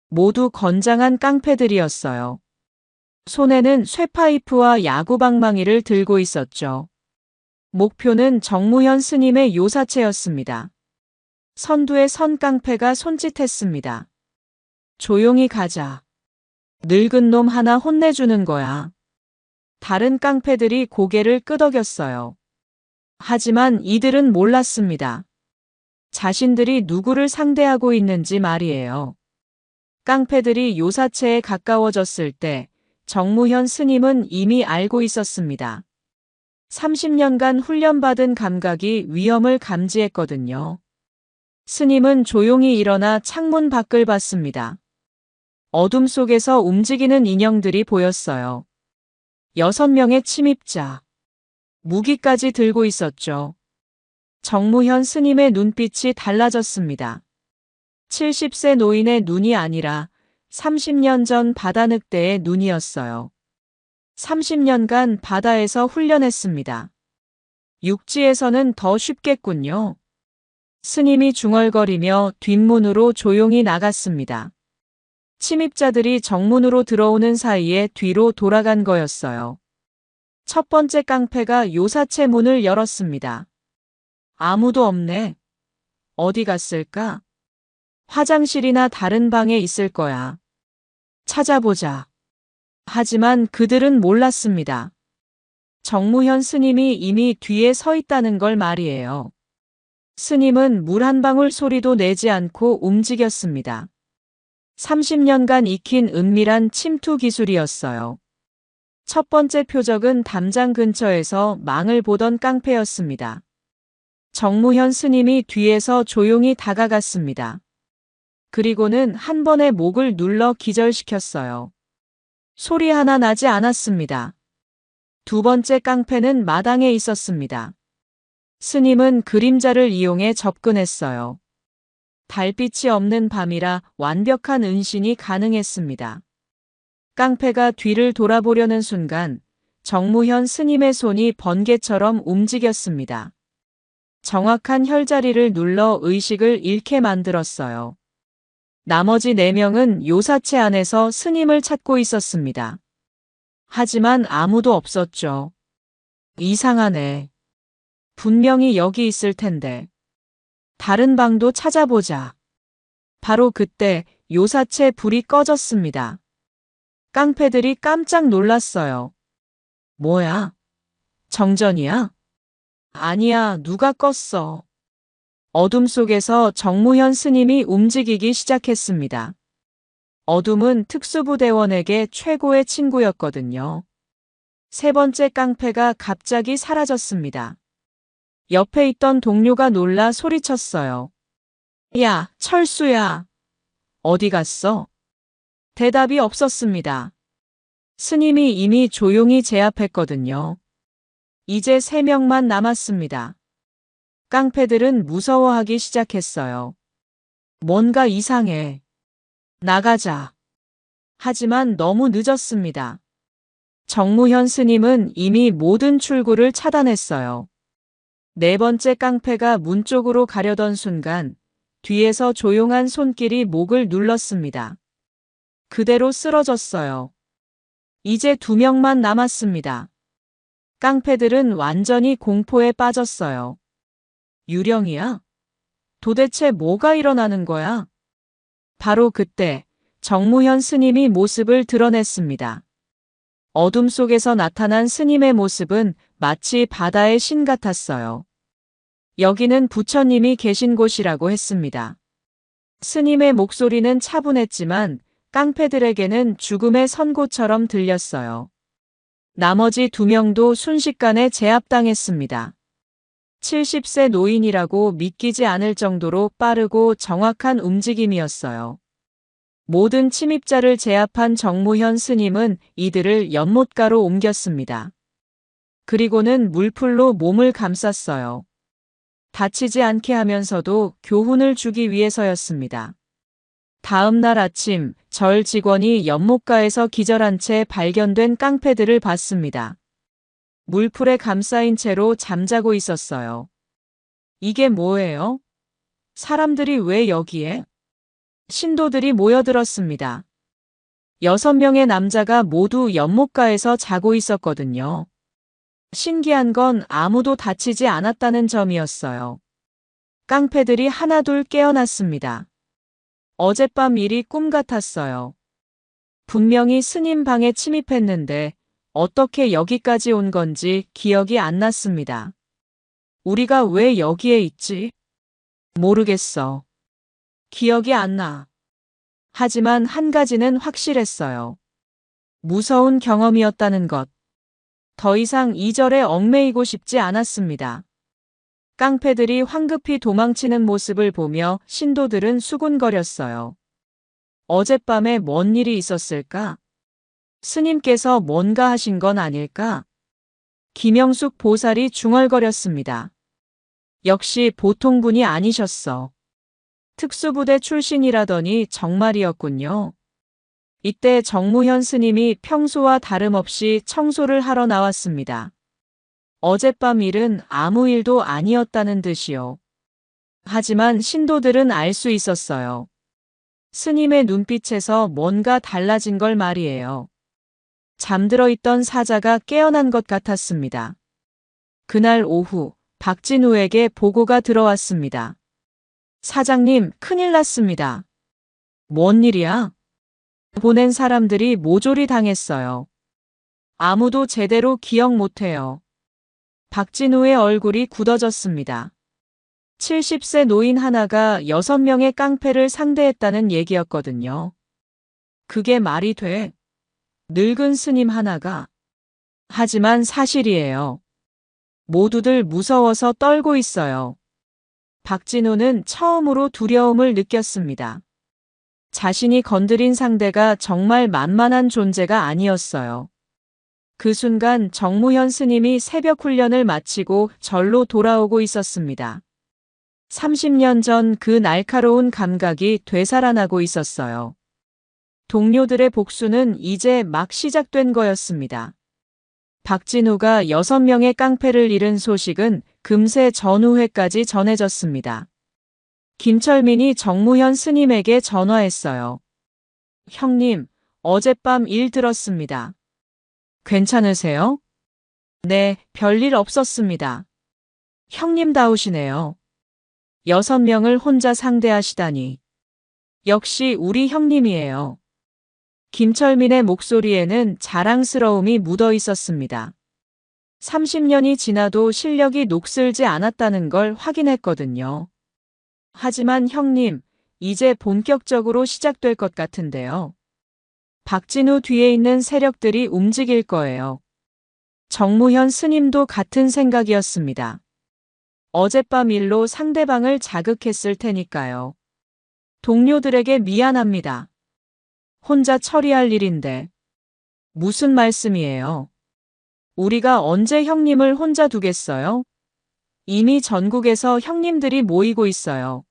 모두 건장한 깡패들이었어요. 손에는 쇠파이프와 야구방망이를 들고 있었죠. 목표는 정무현 스님의 요사체였습니다. 선두에 선 깡패가 손짓했습니다. 조용히 가자. 늙은 놈 하나 혼내주는 거야. 다른 깡패들이 고개를 끄덕였어요. 하지만 이들은 몰랐습니다. 자신들이 누구를 상대하고 있는지 말이에요. 깡패들이 요사체에 가까워졌을 때 정무현 스님은 이미 알고 있었습니다. 30년간 훈련받은 감각이 위험을 감지했거든요. 스님은 조용히 일어나 창문 밖을 봤습니다. 어둠 속에서 움직이는 인형들이 보였어요. 6명의 침입자. 무기까지 들고 있었죠. 정무현 스님의 눈빛이 달라졌습니다. 70세 노인의 눈이 아니라 30년 전 바다 늑대의 눈이었어요. 30년간 바다에서 훈련했습니다. 육지에서는 더 쉽겠군요. 스님이 중얼거리며 뒷문으로 조용히 나갔습니다. 침입자들이 정문으로 들어오는 사이에 뒤로 돌아간 거였어요. 첫 번째 깡패가 요사체 문을 열었습니다. 아무도 없네. 어디 갔을까? 화장실이나 다른 방에 있을 거야. 찾아보자. 하지만 그들은 몰랐습니다. 정무현 스님이 이미 뒤에 서 있다는 걸 말이에요. 스님은 물 한 방울 소리도 내지 않고 움직였습니다. 30년간 익힌 은밀한 침투 기술이었어요. 첫 번째 표적은 담장 근처에서 망을 보던 깡패였습니다. 정무현 스님이 뒤에서 조용히 다가갔습니다. 그리고는 한 번에 목을 눌러 기절시켰어요. 소리 하나 나지 않았습니다. 두 번째 깡패는 마당에 있었습니다. 스님은 그림자를 이용해 접근했어요. 달빛이 없는 밤이라 완벽한 은신이 가능했습니다. 깡패가 뒤를 돌아보려는 순간 정무현 스님의 손이 번개처럼 움직였습니다. 정확한 혈자리를 눌러 의식을 잃게 만들었어요. 나머지 4명은 요사체 안에서 스님을 찾고 있었습니다. 하지만 아무도 없었죠. 이상하네. 분명히 여기 있을 텐데. 다른 방도 찾아보자. 바로 그때 요사체 불이 꺼졌습니다. 깡패들이 깜짝 놀랐어요. 뭐야? 정전이야? 아니야, 누가 껐어? 어둠 속에서 정무현 스님이 움직이기 시작했습니다. 어둠은 특수부대원에게 최고의 친구였거든요. 3번째 깡패가 갑자기 사라졌습니다. 옆에 있던 동료가 놀라 소리쳤어요. 야, 철수야. 어디 갔어? 대답이 없었습니다. 스님이 이미 조용히 제압했거든요. 이제 3명만 남았습니다. 깡패들은 무서워하기 시작했어요. 뭔가 이상해. 나가자. 하지만 너무 늦었습니다. 정무현 스님은 이미 모든 출구를 차단했어요. 4번째 깡패가 문 쪽으로 가려던 순간 뒤에서 조용한 손길이 목을 눌렀습니다. 그대로 쓰러졌어요. 이제 2명만 남았습니다. 깡패들은 완전히 공포에 빠졌어요. 유령이야? 도대체 뭐가 일어나는 거야? 바로 그때 정무현 스님이 모습을 드러냈습니다. 어둠 속에서 나타난 스님의 모습은 마치 바다의 신 같았어요. 여기는 부처님이 계신 곳이라고 했습니다. 스님의 목소리는 차분했지만 깡패들에게는 죽음의 선고처럼 들렸어요. 나머지 2명도 순식간에 제압당했습니다. 70세 노인이라고 믿기지 않을 정도로 빠르고 정확한 움직임이었어요. 모든 침입자를 제압한 정무현 스님은 이들을 연못가로 옮겼습니다. 그리고는 물풀로 몸을 감쌌어요. 다치지 않게 하면서도 교훈을 주기 위해서였습니다. 다음 날 아침 절 직원이 연못가에서 기절한 채 발견된 깡패들을 봤습니다. 물풀에 감싸인 채로 잠자고 있었어요. 이게 뭐예요? 사람들이 왜 여기에? 신도들이 모여들었습니다. 6명의 남자가 모두 연못가에서 자고 있었거든요. 신기한 건 아무도 다치지 않았다는 점이었어요. 깡패들이 하나둘 깨어났습니다. 어젯밤 일이 꿈 같았어요. 분명히 스님 방에 침입했는데 어떻게 여기까지 온 건지 기억이 안 났습니다. 우리가 왜 여기에 있지? 모르겠어. 기억이 안 나. 하지만 한 가지는 확실했어요. 무서운 경험이었다는 것. 더 이상 이 절에 얽매이고 싶지 않았습니다. 깡패들이 황급히 도망치는 모습을 보며 신도들은 수군거렸어요. 어젯밤에 뭔 일이 있었을까? 스님께서 뭔가 하신 건 아닐까? 김영숙 보살이 중얼거렸습니다. 역시 보통 분이 아니셨어. 특수부대 출신이라더니 정말이었군요. 이때 정무현 스님이 평소와 다름없이 청소를 하러 나왔습니다. 어젯밤 일은 아무 일도 아니었다는 듯이요. 하지만 신도들은 알 수 있었어요. 스님의 눈빛에서 뭔가 달라진 걸 말이에요. 잠들어 있던 사자가 깨어난 것 같았습니다. 그날 오후 박진우에게 보고가 들어왔습니다. 사장님, 큰일 났습니다. 뭔 일이야? 보낸 사람들이 모조리 당했어요. 아무도 제대로 기억 못해요. 박진우의 얼굴이 굳어졌습니다. 70세 노인 하나가 6명의 깡패를 상대했다는 얘기였거든요. 그게 말이 돼? 늙은 스님 하나가. 하지만 사실이에요. 모두들 무서워서 떨고 있어요. 박진우는 처음으로 두려움을 느꼈습니다. 자신이 건드린 상대가 정말 만만한 존재가 아니었어요. 그 순간 정무현 스님이 새벽 훈련을 마치고 절로 돌아오고 있었습니다. 30년 전 그 날카로운 감각이 되살아나고 있었어요. 동료들의 복수는 이제 막 시작된 거였습니다. 박진우가 6명의 깡패를 잃은 소식은 금세 전우회까지 전해졌습니다. 김철민이 정무현 스님에게 전화했어요. 형님, 어젯밤 일 들었습니다. 괜찮으세요? 네, 별일 없었습니다. 형님다우시네요. 6명을 혼자 상대하시다니. 역시 우리 형님이에요. 김철민의 목소리에는 자랑스러움이 묻어 있었습니다. 30년이 지나도 실력이 녹슬지 않았다는 걸 확인했거든요. 하지만 형님, 이제 본격적으로 시작될 것 같은데요. 박진우 뒤에 있는 세력들이 움직일 거예요. 정무현 스님도 같은 생각이었습니다. 어젯밤 일로 상대방을 자극했을 테니까요. 동료들에게 미안합니다. 혼자 처리할 일인데. 무슨 말씀이에요? 우리가 언제 형님을 혼자 두겠어요? 이미 전국에서 형님들이 모이고 있어요.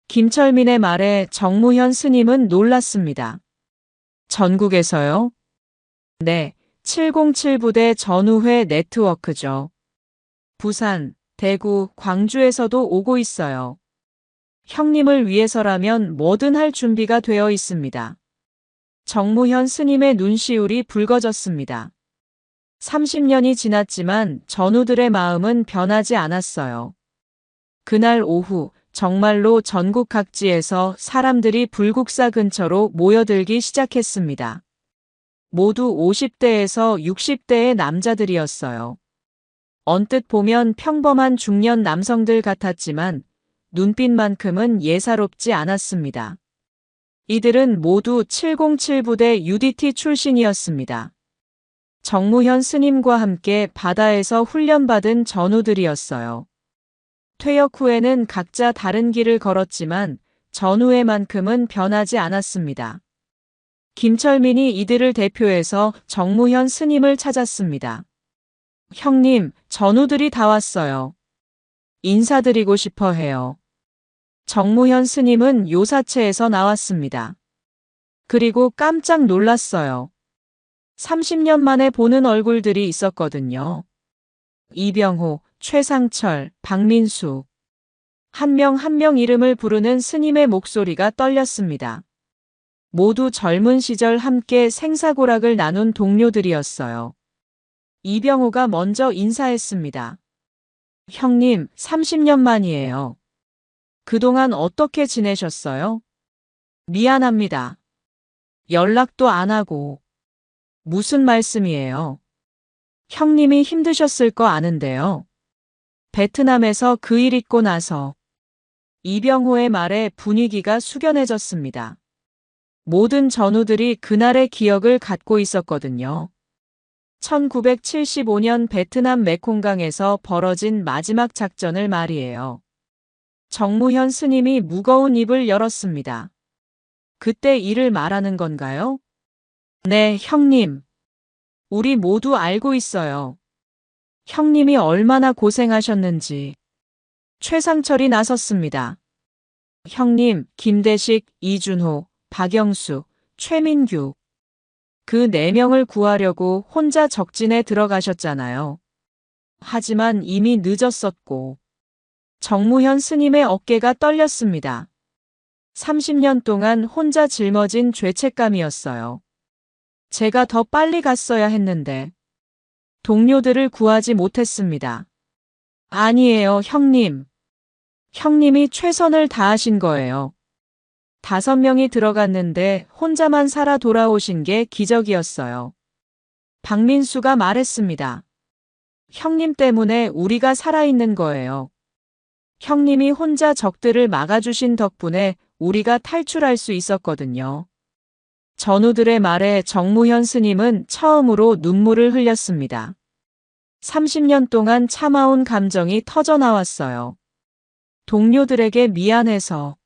김철민의 말에 정무현 스님은 놀랐습니다. 전국에서요? 네, 707부대 전우회 네트워크죠. 부산, 대구, 광주에서도 오고 있어요. 형님을 위해서라면 뭐든 할 준비가 되어 있습니다. 정무현 스님의 눈시울이 붉어졌습니다. 30년이 지났지만 전우들의 마음은 변하지 않았어요. 그날 오후 정말로 전국 각지에서 사람들이 불국사 근처로 모여들기 시작했습니다. 모두 50대에서 60대의 남자들이었어요. 언뜻 보면 평범한 중년 남성들 같았지만 눈빛만큼은 예사롭지 않았습니다. 이들은 모두 707부대 UDT 출신이었습니다. 정무현 스님과 함께 바다에서 훈련받은 전우들이었어요. 퇴역 후에는 각자 다른 길을 걸었지만 전우회만큼은 변하지 않았습니다. 김철민이 이들을 대표해서 정무현 스님을 찾았습니다. 형님, 전우들이 다 왔어요. 인사드리고 싶어 해요. 정무현 스님은 요사체에서 나왔습니다. 그리고 깜짝 놀랐어요. 30년 만에 보는 얼굴들이 있었거든요. 이병호, 최상철, 박민수. 한 명 한 명 이름을 부르는 스님의 목소리가 떨렸습니다. 모두 젊은 시절 함께 생사고락을 나눈 동료들이었어요. 이병호가 먼저 인사했습니다. 형님, 30년 만이에요. 그동안 어떻게 지내셨어요? 미안합니다. 연락도 안 하고. 무슨 말씀이에요? 형님이 힘드셨을 거 아는데요. 베트남에서 그 일 있고 나서. 이병호의 말에 분위기가 숙연해졌습니다. 모든 전우들이 그날의 기억을 갖고 있었거든요. 1975년 베트남 메콩강에서 벌어진 마지막 작전을 말이에요. 정무현 스님이 무거운 입을 열었습니다. 그때 일을 말하는 건가요? 네, 형님. 우리 모두 알고 있어요. 형님이 얼마나 고생하셨는지. 최상철이 나섰습니다. 형님, 김대식, 이준호, 박영수, 최민규. 그 4명을 구하려고 혼자 적진에 들어가셨잖아요. 하지만 이미 늦었었고. 정무현 스님의 어깨가 떨렸습니다. 30년 동안 혼자 짊어진 죄책감이었어요. 제가 더 빨리 갔어야 했는데. 동료들을 구하지 못했습니다. 아니에요, 형님. 형님이 최선을 다하신 거예요. 5명이 들어갔는데 혼자만 살아 돌아오신 게 기적이었어요. 박민수가 말했습니다. 형님 때문에 우리가 살아있는 거예요. 형님이 혼자 적들을 막아주신 덕분에 우리가 탈출할 수 있었거든요. 전우들의 말에 정무현 스님은 처음으로 눈물을 흘렸습니다. 30년 동안 참아온 감정이 터져나왔어요. 동료들에게 미안해서.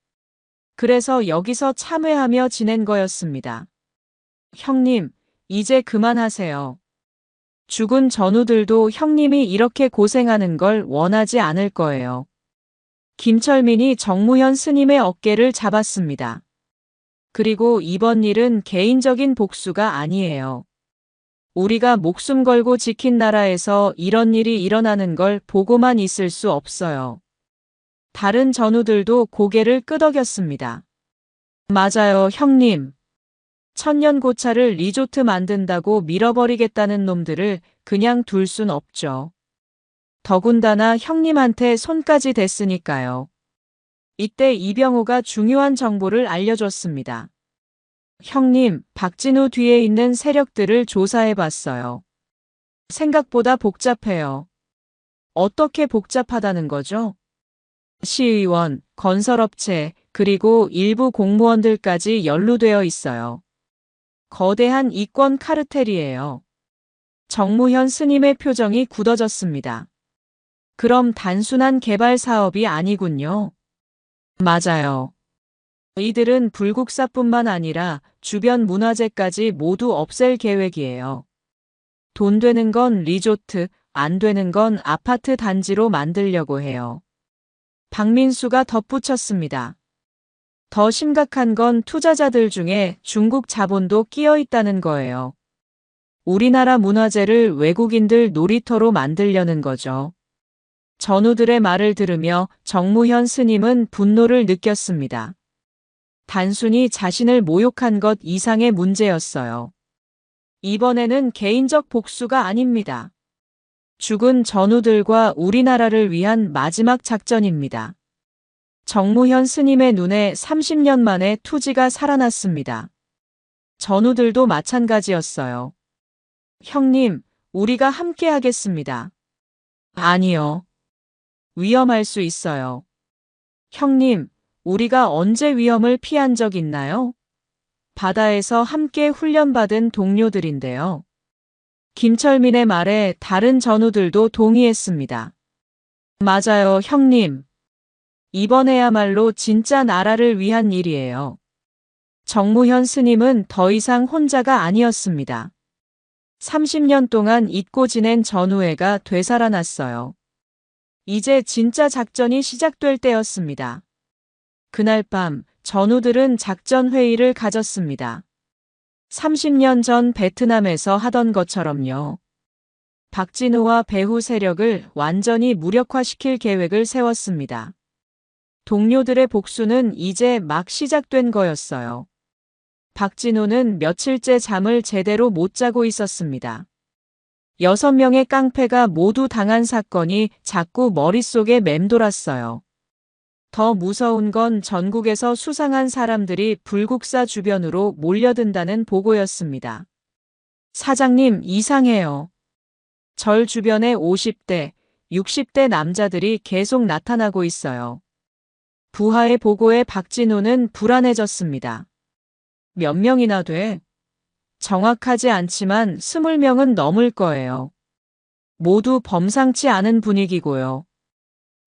그래서 여기서 참회하며 지낸 거였습니다. 형님, 이제 그만하세요. 죽은 전우들도 형님이 이렇게 고생하는 걸 원하지 않을 거예요. 김철민이 정무현 스님의 어깨를 잡았습니다. 그리고 이번 일은 개인적인 복수가 아니에요. 우리가 목숨 걸고 지킨 나라에서 이런 일이 일어나는 걸 보고만 있을 수 없어요. 다른 전우들도 고개를 끄덕였습니다. 맞아요, 형님. 천년고차를 리조트 만든다고 밀어버리겠다는 놈들을 그냥 둘 순 없죠. 더군다나 형님한테 손까지 댔으니까요. 이때 이병호가 중요한 정보를 알려줬습니다. 형님, 박진우 뒤에 있는 세력들을 조사해봤어요. 생각보다 복잡해요. 어떻게 복잡하다는 거죠? 시의원, 건설업체, 그리고 일부 공무원들까지 연루되어 있어요. 거대한 이권 카르텔이에요. 정무현 스님의 표정이 굳어졌습니다. 그럼 단순한 개발 사업이 아니군요. 맞아요. 이들은 불국사뿐만 아니라 주변 문화재까지 모두 없앨 계획이에요. 돈 되는 건 리조트, 안 되는 건 아파트 단지로 만들려고 해요. 박민수가 덧붙였습니다. 더 심각한 건 투자자들 중에 중국 자본도 끼어 있다는 거예요. 우리나라 문화재를 외국인들 놀이터로 만들려는 거죠. 전우들의 말을 들으며 정무현 스님은 분노를 느꼈습니다. 단순히 자신을 모욕한 것 이상의 문제였어요. 이번에는 개인적 복수가 아닙니다. 죽은 전우들과 우리나라를 위한 마지막 작전입니다. 정무현 스님의 눈에 30년 만에 투지가 살아났습니다. 전우들도 마찬가지였어요. 형님, 우리가 함께 하겠습니다. 아니요. 위험할 수 있어요. 형님, 우리가 언제 위험을 피한 적 있나요? 바다에서 함께 훈련받은 동료들인데요. 김철민의 말에 다른 전우들도 동의했습니다. 맞아요, 형님. 이번에야말로 진짜 나라를 위한 일이에요. 정무현 스님은 더 이상 혼자가 아니었습니다. 30년 동안 잊고 지낸 전우회가 되살아났어요. 이제 진짜 작전이 시작될 때였습니다. 그날 밤 전우들은 작전 회의를 가졌습니다. 30년 전 베트남에서 하던 것처럼요. 박진우와 배후 세력을 완전히 무력화시킬 계획을 세웠습니다. 동료들의 복수는 이제 막 시작된 거였어요. 박진우는 며칠째 잠을 제대로 못 자고 있었습니다. 6명의 깡패가 모두 당한 사건이 자꾸 머릿속에 맴돌았어요. 더 무서운 건 전국에서 수상한 사람들이 불국사 주변으로 몰려든다는 보고였습니다. 사장님, 이상해요. 절 주변에 50대, 60대 남자들이 계속 나타나고 있어요. 부하의 보고에 박진우는 불안해졌습니다. 몇 명이나 돼? 정확하지 않지만 20명은 넘을 거예요. 모두 범상치 않은 분위기고요.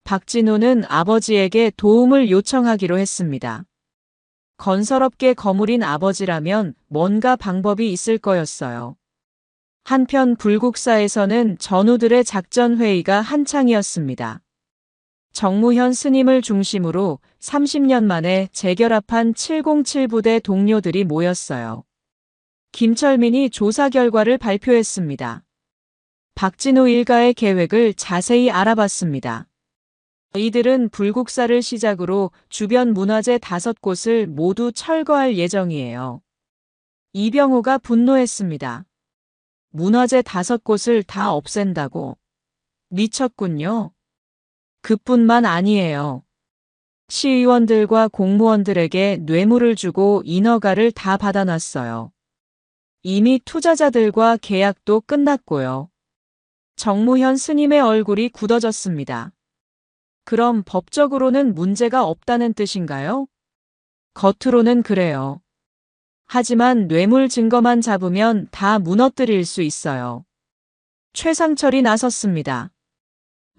박진우는 아버지에게 도움을 요청하기로 했습니다. 건설업계 거물인 아버지라면 뭔가 방법이 있을 거였어요. 한편 불국사에서는 전우들의 작전 회의가 한창이었습니다. 정무현 스님을 중심으로 30년 만에 재결합한 707부대 동료들이 모였어요. 김철민이 조사 결과를 발표했습니다. 박진우 일가의 계획을 자세히 알아봤습니다. 이들은 불국사를 시작으로 주변 문화재 5곳을 모두 철거할 예정이에요. 이병호가 분노했습니다. 문화재 5곳을 다 없앤다고? 미쳤군요. 그뿐만 아니에요. 시의원들과 공무원들에게 뇌물을 주고 인허가를 다 받아놨어요. 이미 투자자들과 계약도 끝났고요. 정무현 스님의 얼굴이 굳어졌습니다. 그럼 법적으로는 문제가 없다는 뜻인가요? 겉으로는 그래요. 하지만 뇌물 증거만 잡으면 다 무너뜨릴 수 있어요. 최상철이 나섰습니다.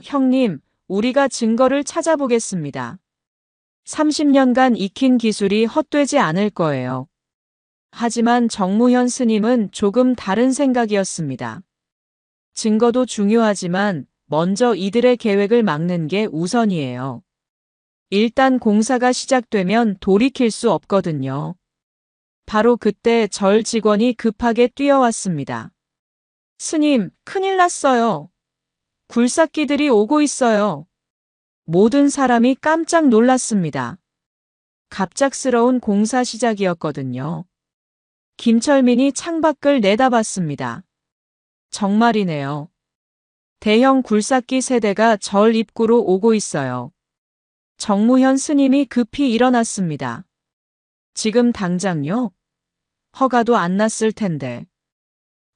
형님, 우리가 증거를 찾아보겠습니다. 30년간 익힌 기술이 헛되지 않을 거예요. 하지만 정무현 스님은 조금 다른 생각이었습니다. 증거도 중요하지만 먼저 이들의 계획을 막는 게 우선이에요. 일단 공사가 시작되면 돌이킬 수 없거든요. 바로 그때 절 직원이 급하게 뛰어왔습니다. 스님, 큰일 났어요. 굴삭기들이 오고 있어요. 모든 사람이 깜짝 놀랐습니다. 갑작스러운 공사 시작이었거든요. 김철민이 창밖을 내다봤습니다. 정말이네요. 대형 굴삭기 세대가 절 입구로 오고 있어요. 정무현 스님이 급히 일어났습니다. 지금 당장요? 허가도 안 났을 텐데.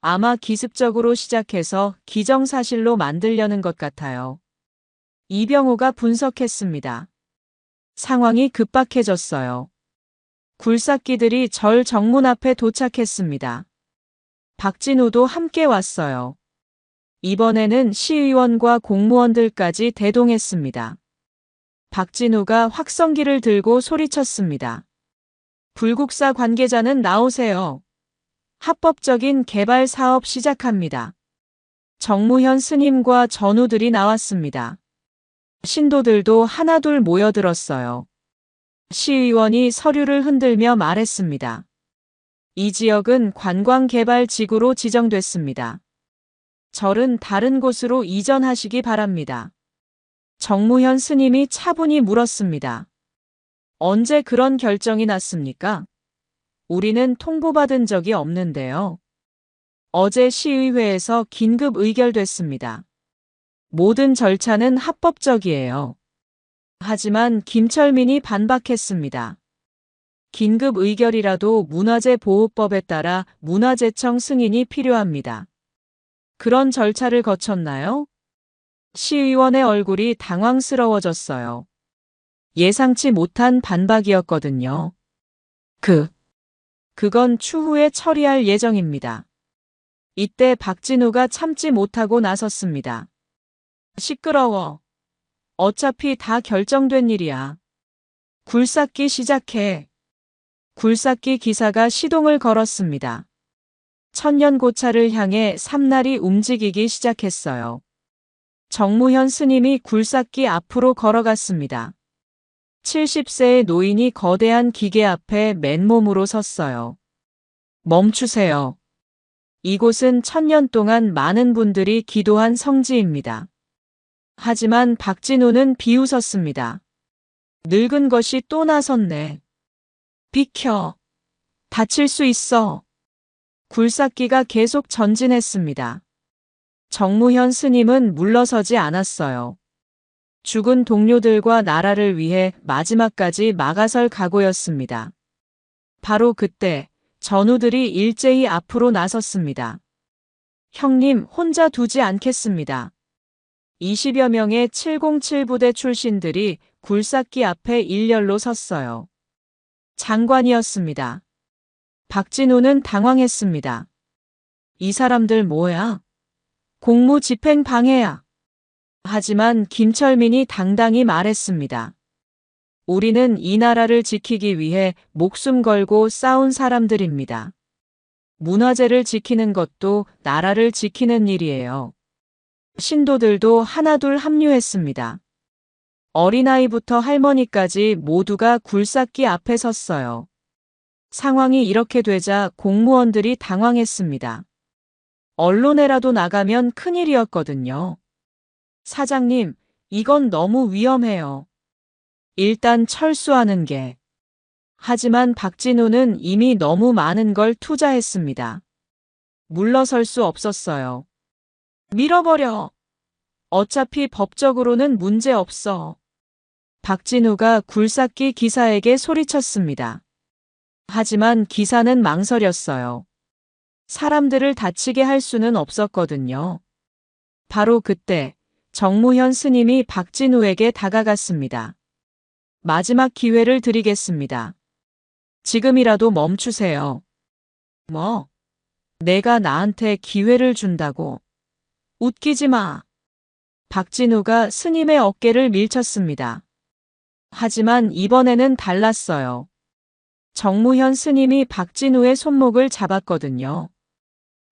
아마 기습적으로 시작해서 기정사실로 만들려는 것 같아요. 이병호가 분석했습니다. 상황이 급박해졌어요. 굴삭기들이 절 정문 앞에 도착했습니다. 박진우도 함께 왔어요. 이번에는 시의원과 공무원들까지 대동했습니다. 박진우가 확성기를 들고 소리쳤습니다. 불국사 관계자는 나오세요. 합법적인 개발 사업 시작합니다. 정무현 스님과 전우들이 나왔습니다. 신도들도 하나둘 모여들었어요. 시의원이 서류를 흔들며 말했습니다. 이 지역은 관광개발지구로 지정됐습니다. 절은 다른 곳으로 이전하시기 바랍니다. 정무현 스님이 차분히 물었습니다. 언제 그런 결정이 났습니까? 우리는 통보받은 적이 없는데요. 어제 시의회에서 긴급 의결됐습니다. 모든 절차는 합법적이에요. 하지만 김철민이 반박했습니다. 긴급 의결이라도 문화재보호법에 따라 문화재청 승인이 필요합니다. 그런 절차를 거쳤나요? 시의원의 얼굴이 당황스러워졌어요. 예상치 못한 반박이었거든요. 그건 추후에 처리할 예정입니다. 이때 박진우가 참지 못하고 나섰습니다. 시끄러워. 어차피 다 결정된 일이야. 굴삭기 시작해. 굴삭기 기사가 시동을 걸었습니다. 천년고차를 향해 삼날이 움직이기 시작했어요. 정무현 스님이 굴삭기 앞으로 걸어갔습니다. 70세의 노인이 거대한 기계 앞에 맨몸으로 섰어요. 멈추세요. 이곳은 1000년 동안 많은 분들이 기도한 성지입니다. 하지만 박진우는 비웃었습니다. 늙은 것이 또 나섰네. 비켜. 다칠 수 있어. 굴삭기가 계속 전진했습니다. 정무현 스님은 물러서지 않았어요. 죽은 동료들과 나라를 위해 마지막까지 막아설 각오였습니다. 바로 그때 전우들이 일제히 앞으로 나섰습니다. 형님 혼자 두지 않겠습니다. 20여 명의 707부대 출신들이 굴삭기 앞에 일렬로 섰어요. 장관이었습니다. 박진우는 당황했습니다. 이 사람들 뭐야? 공무집행 방해야. 하지만 김철민이 당당히 말했습니다. 우리는 이 나라를 지키기 위해 목숨 걸고 싸운 사람들입니다. 문화재를 지키는 것도 나라를 지키는 일이에요. 신도들도 하나둘 합류했습니다. 어린아이부터 할머니까지 모두가 굴삭기 앞에 섰어요. 상황이 이렇게 되자 공무원들이 당황했습니다. 언론에라도 나가면 큰일이었거든요. 사장님, 이건 너무 위험해요. 일단 철수하는 게. 하지만 박진우는 이미 너무 많은 걸 투자했습니다. 물러설 수 없었어요. 밀어버려. 어차피 법적으로는 문제 없어. 박진우가 굴삭기 기사에게 소리쳤습니다. 하지만 기사는 망설였어요. 사람들을 다치게 할 수는 없었거든요. 바로 그때 정무현 스님이 박진우에게 다가갔습니다. 마지막 기회를 드리겠습니다. 지금이라도 멈추세요. 뭐? 내가 나한테 기회를 준다고? 웃기지 마. 박진우가 스님의 어깨를 밀쳤습니다. 하지만 이번에는 달랐어요. 정무현 스님이 박진우의 손목을 잡았거든요.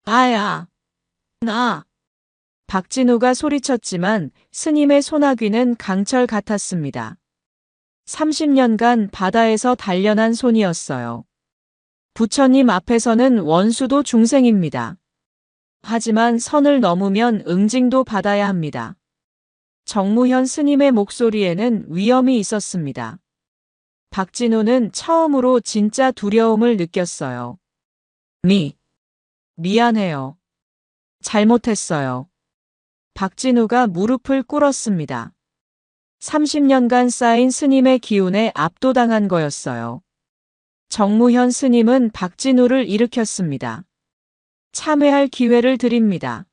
아야, 나. 박진우가 소리쳤지만 스님의 소나귀는 강철 같았습니다. 30년간 바다에서 단련한 손이었어요. 부처님 앞에서는 원수도 중생입니다. 하지만 선을 넘으면 응징도 받아야 합니다. 정무현 스님의 목소리에는 위험이 있었습니다. 박진우는 처음으로 진짜 두려움을 느꼈어요. 미안해요. 잘못했어요. 박진우가 무릎을 꿇었습니다. 30년간 쌓인 스님의 기운에 압도당한 거였어요. 정무현 스님은 박진우를 일으켰습니다. 참회할 기회를 드립니다.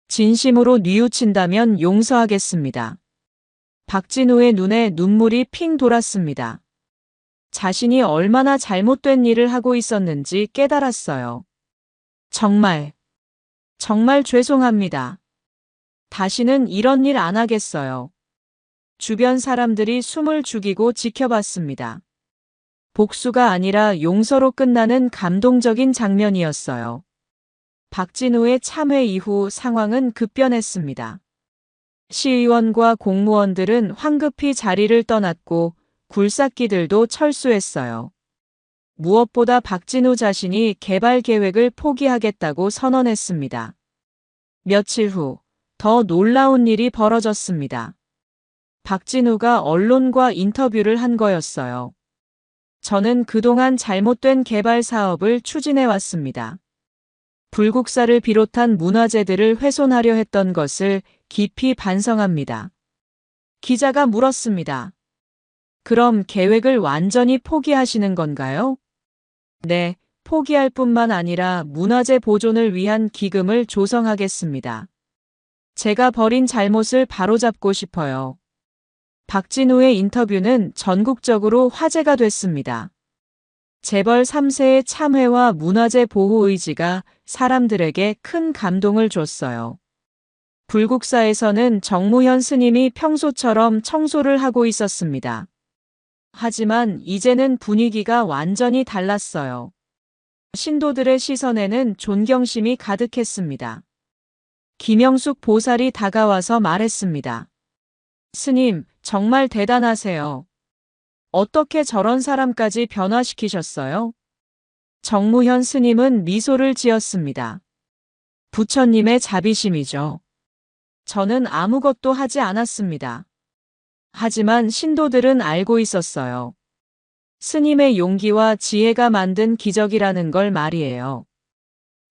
진심으로 뉘우친다면 용서하겠습니다. 박진우의 눈에 눈물이 핑 돌았습니다. 자신이 얼마나 잘못된 일을 하고 있었는지 깨달았어요. 정말 죄송합니다. 다시는 이런 일 안 하겠어요. 주변 사람들이 숨을 죽이고 지켜봤습니다. 복수가 아니라 용서로 끝나는 감동적인 장면이었어요. 박진우의 참회 이후 상황은 급변했습니다. 시의원과 공무원들은 황급히 자리를 떠났고 굴삭기들도 철수했어요. 무엇보다 박진우 자신이 개발 계획을 포기하겠다고 선언했습니다. 며칠 후 더 놀라운 일이 벌어졌습니다. 박진우가 언론과 인터뷰를 한 거였어요. 저는 그동안 잘못된 개발 사업을 추진해 왔습니다. 불국사를 비롯한 문화재들을 훼손하려 했던 것을 깊이 반성합니다. 기자가 물었습니다. 그럼 계획을 완전히 포기하시는 건가요? 네, 포기할 뿐만 아니라 문화재 보존을 위한 기금을 조성하겠습니다. 제가 벌인 잘못을 바로잡고 싶어요. 박진우의 인터뷰는 전국적으로 화제가 됐습니다. 재벌 3세의 참회와 문화재 보호 의지가 사람들에게 큰 감동을 줬어요. 불국사에서는 정무현 스님이 평소처럼 청소를 하고 있었습니다. 하지만 이제는 분위기가 완전히 달랐어요. 신도들의 시선에는 존경심이 가득했습니다. 김영숙 보살이 다가와서 말했습니다. 스님, 정말 대단하세요. 어떻게 저런 사람까지 변화시키셨어요? 정무현 스님은 미소를 지었습니다. 부처님의 자비심이죠. 저는 아무것도 하지 않았습니다. 하지만 신도들은 알고 있었어요. 스님의 용기와 지혜가 만든 기적이라는 걸 말이에요.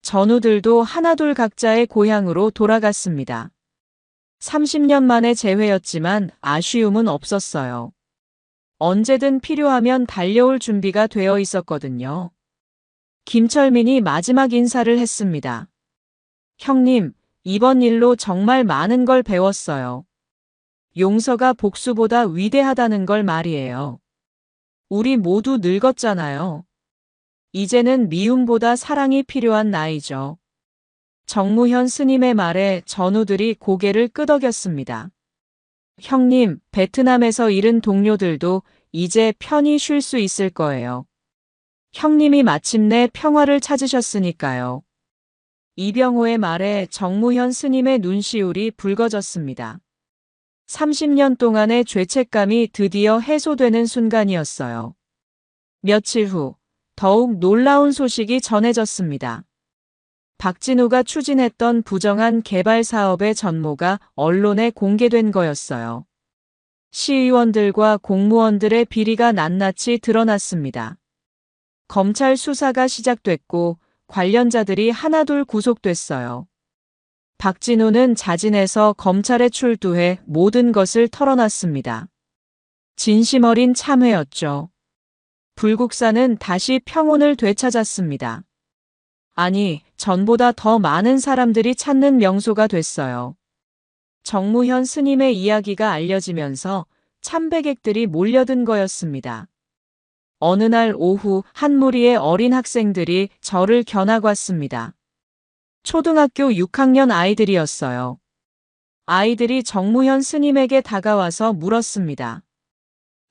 전우들도 하나둘 각자의 고향으로 돌아갔습니다. 30년 만에 재회였지만 아쉬움은 없었어요. 언제든 필요하면 달려올 준비가 되어 있었거든요. 김철민이 마지막 인사를 했습니다. 형님, 이번 일로 정말 많은 걸 배웠어요. 용서가 복수보다 위대하다는 걸 말이에요. 우리 모두 늙었잖아요. 이제는 미움보다 사랑이 필요한 나이죠. 정무현 스님의 말에 전우들이 고개를 끄덕였습니다. 형님, 베트남에서 잃은 동료들도 이제 편히 쉴 수 있을 거예요. 형님이 마침내 평화를 찾으셨으니까요. 이병호의 말에 정무현 스님의 눈시울이 붉어졌습니다. 30년 동안의 죄책감이 드디어 해소되는 순간이었어요. 며칠 후 더욱 놀라운 소식이 전해졌습니다. 박진우가 추진했던 부정한 개발 사업의 전모가 언론에 공개된 거였어요. 시의원들과 공무원들의 비리가 낱낱이 드러났습니다. 검찰 수사가 시작됐고 관련자들이 하나둘 구속됐어요. 박진우는 자진해서 검찰에 출두해 모든 것을 털어놨습니다. 진심 어린 참회였죠. 불국사는 다시 평온을 되찾았습니다. 아니, 전보다 더 많은 사람들이 찾는 명소가 됐어요. 정무현 스님의 이야기가 알려지면서 참배객들이 몰려든 거였습니다. 어느 날 오후 한 무리의 어린 학생들이 저를 견학 왔습니다. 초등학교 6학년 아이들이었어요. 아이들이 정무현 스님에게 다가와서 물었습니다.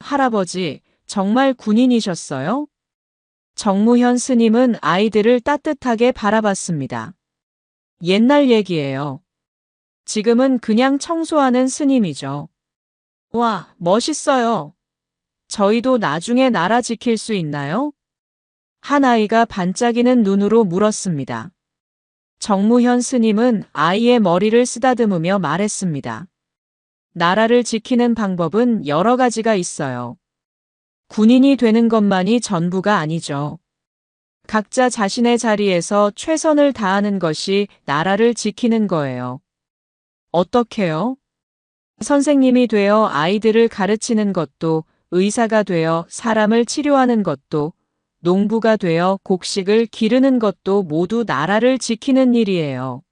할아버지, 정말 군인이셨어요? 정무현 스님은 아이들을 따뜻하게 바라봤습니다. 옛날 얘기예요. 지금은 그냥 청소하는 스님이죠. 와, 멋있어요. 저희도 나중에 나라 지킬 수 있나요? 한 아이가 반짝이는 눈으로 물었습니다. 정무현 스님은 아이의 머리를 쓰다듬으며 말했습니다. 나라를 지키는 방법은 여러 가지가 있어요. 군인이 되는 것만이 전부가 아니죠. 각자 자신의 자리에서 최선을 다하는 것이 나라를 지키는 거예요. 어떻게요? 선생님이 되어 아이들을 가르치는 것도, 의사가 되어 사람을 치료하는 것도, 농부가 되어 곡식을 기르는 것도 모두 나라를 지키는 일이에요.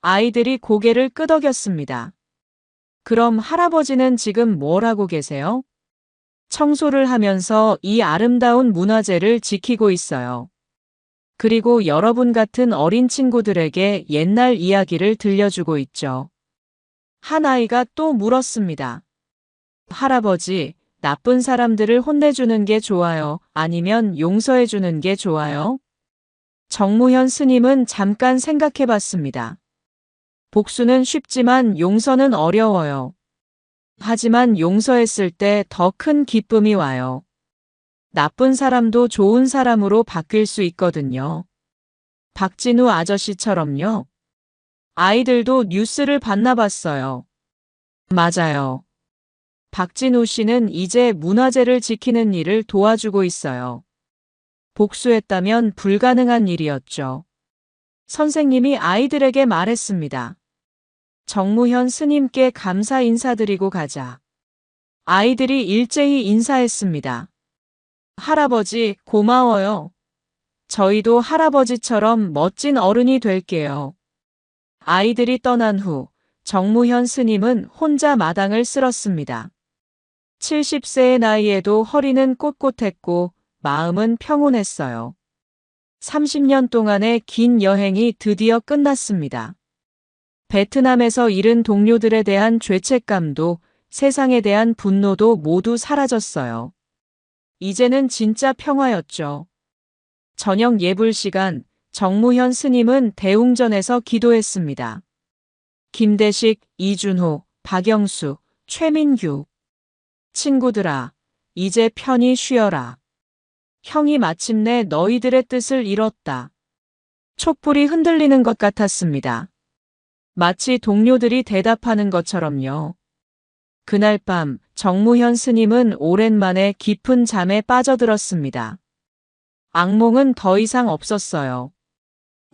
아이들이 고개를 끄덕였습니다. 그럼 할아버지는 지금 뭘 하고 계세요? 청소를 하면서 이 아름다운 문화재를 지키고 있어요. 그리고 여러분 같은 어린 친구들에게 옛날 이야기를 들려주고 있죠. 한 아이가 또 물었습니다. 할아버지, 나쁜 사람들을 혼내주는 게 좋아요? 아니면 용서해주는 게 좋아요? 정무현 스님은 잠깐 생각해 봤습니다. 복수는 쉽지만 용서는 어려워요. 하지만 용서했을 때 더 큰 기쁨이 와요. 나쁜 사람도 좋은 사람으로 바뀔 수 있거든요. 박진우 아저씨처럼요. 아이들도 뉴스를 봤나 봤어요. 맞아요. 박진우 씨는 이제 문화재를 지키는 일을 도와주고 있어요. 복수했다면 불가능한 일이었죠. 선생님이 아이들에게 말했습니다. 정무현 스님께 감사 인사드리고 가자. 아이들이 일제히 인사했습니다. 할아버지, 고마워요. 저희도 할아버지처럼 멋진 어른이 될게요. 아이들이 떠난 후 정무현 스님은 혼자 마당을 쓸었습니다. 70세의 나이에도 허리는 꼿꼿했고 마음은 평온했어요. 30년 동안의 긴 여행이 드디어 끝났습니다. 베트남에서 잃은 동료들에 대한 죄책감도 세상에 대한 분노도 모두 사라졌어요. 이제는 진짜 평화였죠. 저녁 예불 시간, 정무현 스님은 대웅전에서 기도했습니다. 김대식, 이준호, 박영수, 최민규. 친구들아, 이제 편히 쉬어라. 형이 마침내 너희들의 뜻을 이뤘다. 촛불이 흔들리는 것 같았습니다. 마치 동료들이 대답하는 것처럼요. 그날 밤 정무현 스님은 오랜만에 깊은 잠에 빠져들었습니다. 악몽은 더 이상 없었어요.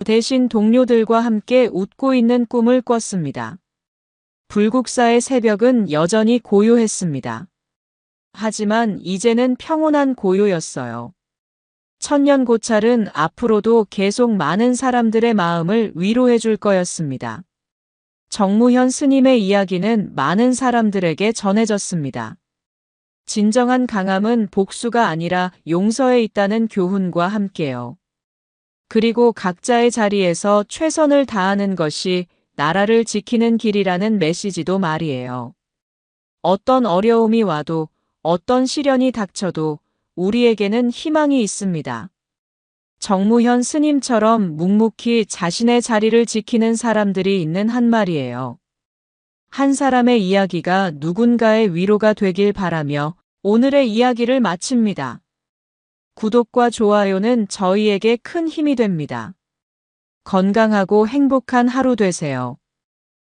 대신 동료들과 함께 웃고 있는 꿈을 꿨습니다. 불국사의 새벽은 여전히 고요했습니다. 하지만 이제는 평온한 고요였어요. 천년고찰은 앞으로도 계속 많은 사람들의 마음을 위로해 줄 거였습니다. 정무현 스님의 이야기는 많은 사람들에게 전해졌습니다. 진정한 강함은 복수가 아니라 용서에 있다는 교훈과 함께요. 그리고 각자의 자리에서 최선을 다하는 것이 나라를 지키는 길이라는 메시지도 말이에요. 어떤 어려움이 와도, 어떤 시련이 닥쳐도 우리에게는 희망이 있습니다. 정무현 스님처럼 묵묵히 자신의 자리를 지키는 사람들이 있는 한 말이에요. 한 사람의 이야기가 누군가의 위로가 되길 바라며 오늘의 이야기를 마칩니다. 구독과 좋아요는 저희에게 큰 힘이 됩니다. 건강하고 행복한 하루 되세요.